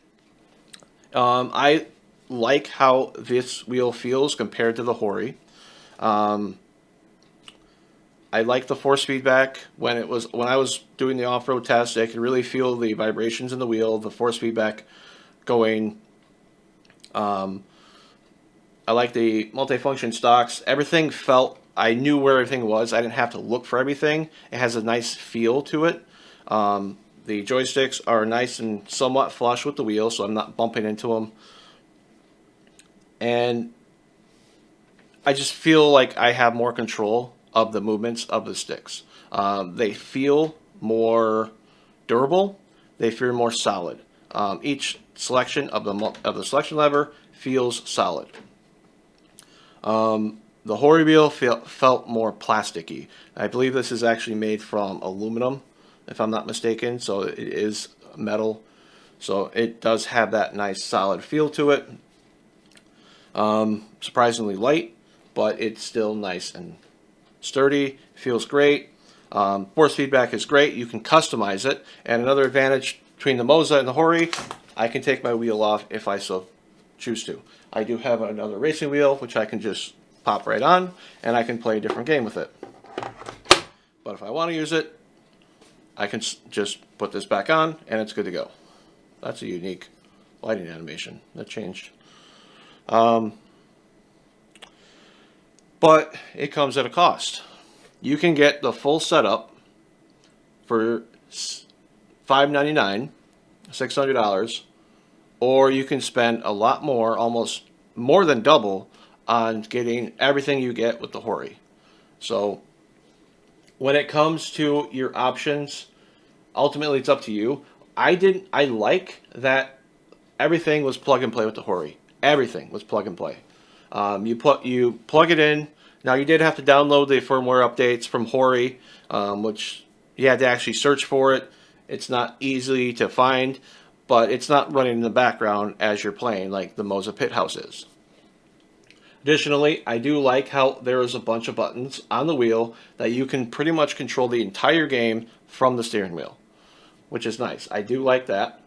I like how this wheel feels compared to the HORI. I like the force feedback. When I was doing the off-road test, I could really feel the vibrations in the wheel, the force feedback going. I like the multifunction stocks. Everything felt, I knew where everything was. I didn't have to look for everything. It has a nice feel to it. The joysticks are nice and somewhat flush with the wheel, so I'm not bumping into them. And I just feel like I have more control of the movements of the sticks. They feel more durable. They feel more solid. Each selection of the selection lever feels solid. The HORI wheel felt more plasticky. I believe this is actually made from aluminum, if I'm not mistaken, so it is metal. So it does have that nice solid feel to it. Surprisingly light, but it's still nice and sturdy. Feels great. Force feedback is great. You can customize it. And another advantage between the Moza and the HORI, I can take my wheel off if I so choose to. I do have another racing wheel, which I can just pop right on, and I can play a different game with it. But if I want to use it, I can just put this back on, and it's good to go. That's a unique lighting animation. That changed. But it comes at a cost. You can get the full setup for $599, $600, or you can spend a lot more, almost more than double, on getting everything you get with the HORI. So when it comes to your options, ultimately it's up to you. I like that everything was plug and play with the HORI. Everything was plug and play. You plug it in. Now you did have to download the firmware updates from HORI, which you had to actually search for it. It's not easy to find, but it's not running in the background as you're playing like the Moza Pit House is. Additionally, I do like how there is a bunch of buttons on the wheel that you can pretty much control the entire game from the steering wheel, which is nice. I do like that.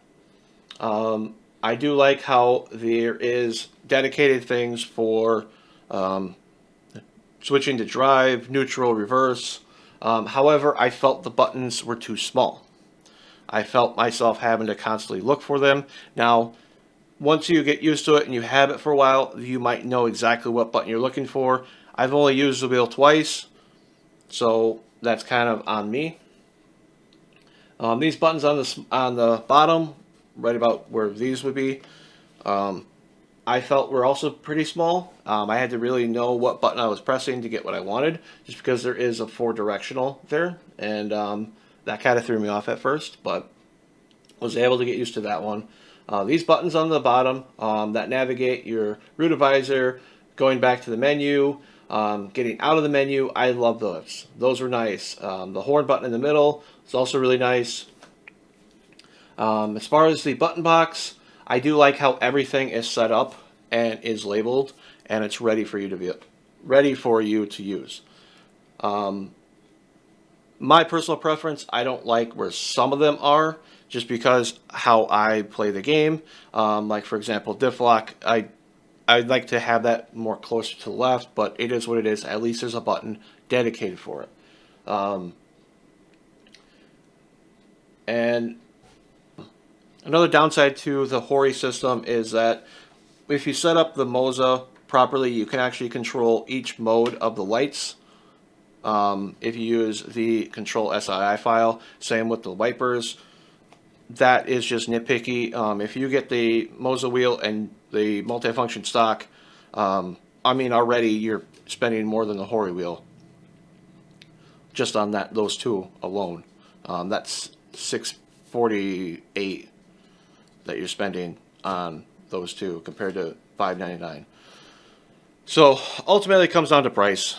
I do like how there is dedicated things for switching to drive, neutral, reverse. However, I felt the buttons were too small. I felt myself having to constantly look for them. Now, once you get used to it and you have it for a while, you might know exactly what button you're looking for. I've only used the wheel twice, so that's kind of on me. These buttons on the bottom, right about where these would be, I felt were also pretty small. I had to really know what button I was pressing to get what I wanted, just because there is a 4-directional there, and that kind of threw me off at first, but was able to get used to that one. These buttons on the bottom that navigate your root advisor, going back to the menu, getting out of the menu, I love those. Those were nice. The horn button in the middle is also really nice. As far as the button box, I do like how everything is set up and is labeled, and it's ready for you to use. My personal preference, I don't like where some of them are, just because how I play the game. Like for example, diff lock, I'd like to have that more closer to the left, but it is what it is. At least there's a button dedicated for it. And another downside to the HORI system is that if you set up the Moza properly, you can actually control each mode of the lights. If you use the control SII file, same with the wipers. That is just nitpicky. If you get the Moza wheel and the multifunction stock, already you're spending more than the HORI wheel just on those two alone. That's $648 that you're spending on those two compared to $599. So ultimately it comes down to price.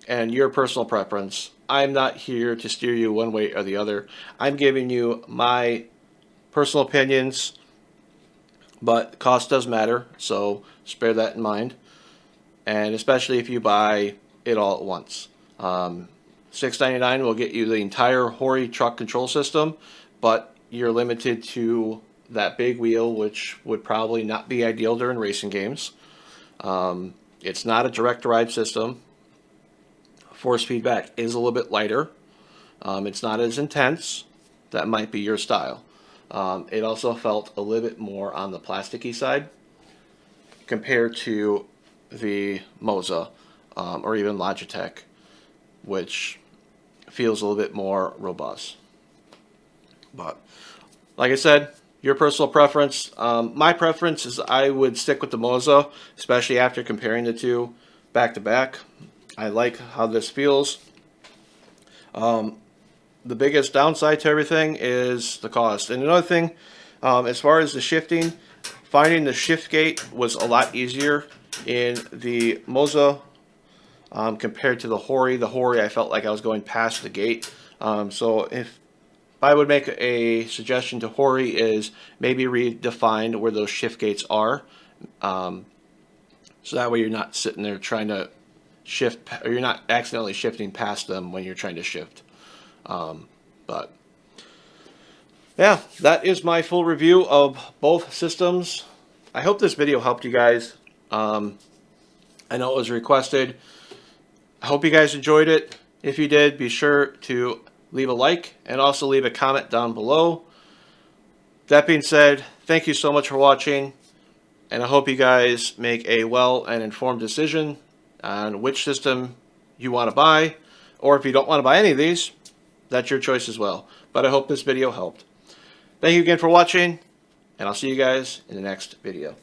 and your personal preference. I'm not here to steer you one way or the other. I'm giving you my personal opinions, but cost does matter, so bear that in mind. And especially if you buy it all at once. $699 will get you the entire HORI Truck Control System, but you're limited to that big wheel, which would probably not be ideal during racing games. It's not a direct drive system. Force feedback is a little bit lighter. It's not as intense. That might be your style. It also felt a little bit more on the plasticky side compared to the Moza or even Logitech, which feels a little bit more robust. But like I said, your personal preference. My preference is I would stick with the Moza, especially after comparing the two back to back. I like how this feels. The biggest downside to everything is the cost. And another thing, as far as the shifting, finding the shift gate was a lot easier in the Moza compared to the HORI. The HORI, I felt like I was going past the gate. So if I would make a suggestion to HORI is maybe redefine where those shift gates are. So that way you're not sitting there trying to shift, or you're not accidentally shifting past them when you're trying to shift. But yeah, that is my full review of both systems. I hope this video helped you guys. I know it was requested. I hope you guys enjoyed it. If you did, be sure to leave a like and also leave a comment down below. That being said, thank you so much for watching, and I hope you guys make a well and informed decision on which system you want to buy, or if you don't want to buy any of these, that's your choice as well. But I hope this video helped. Thank you again for watching, and I'll see you guys in the next video.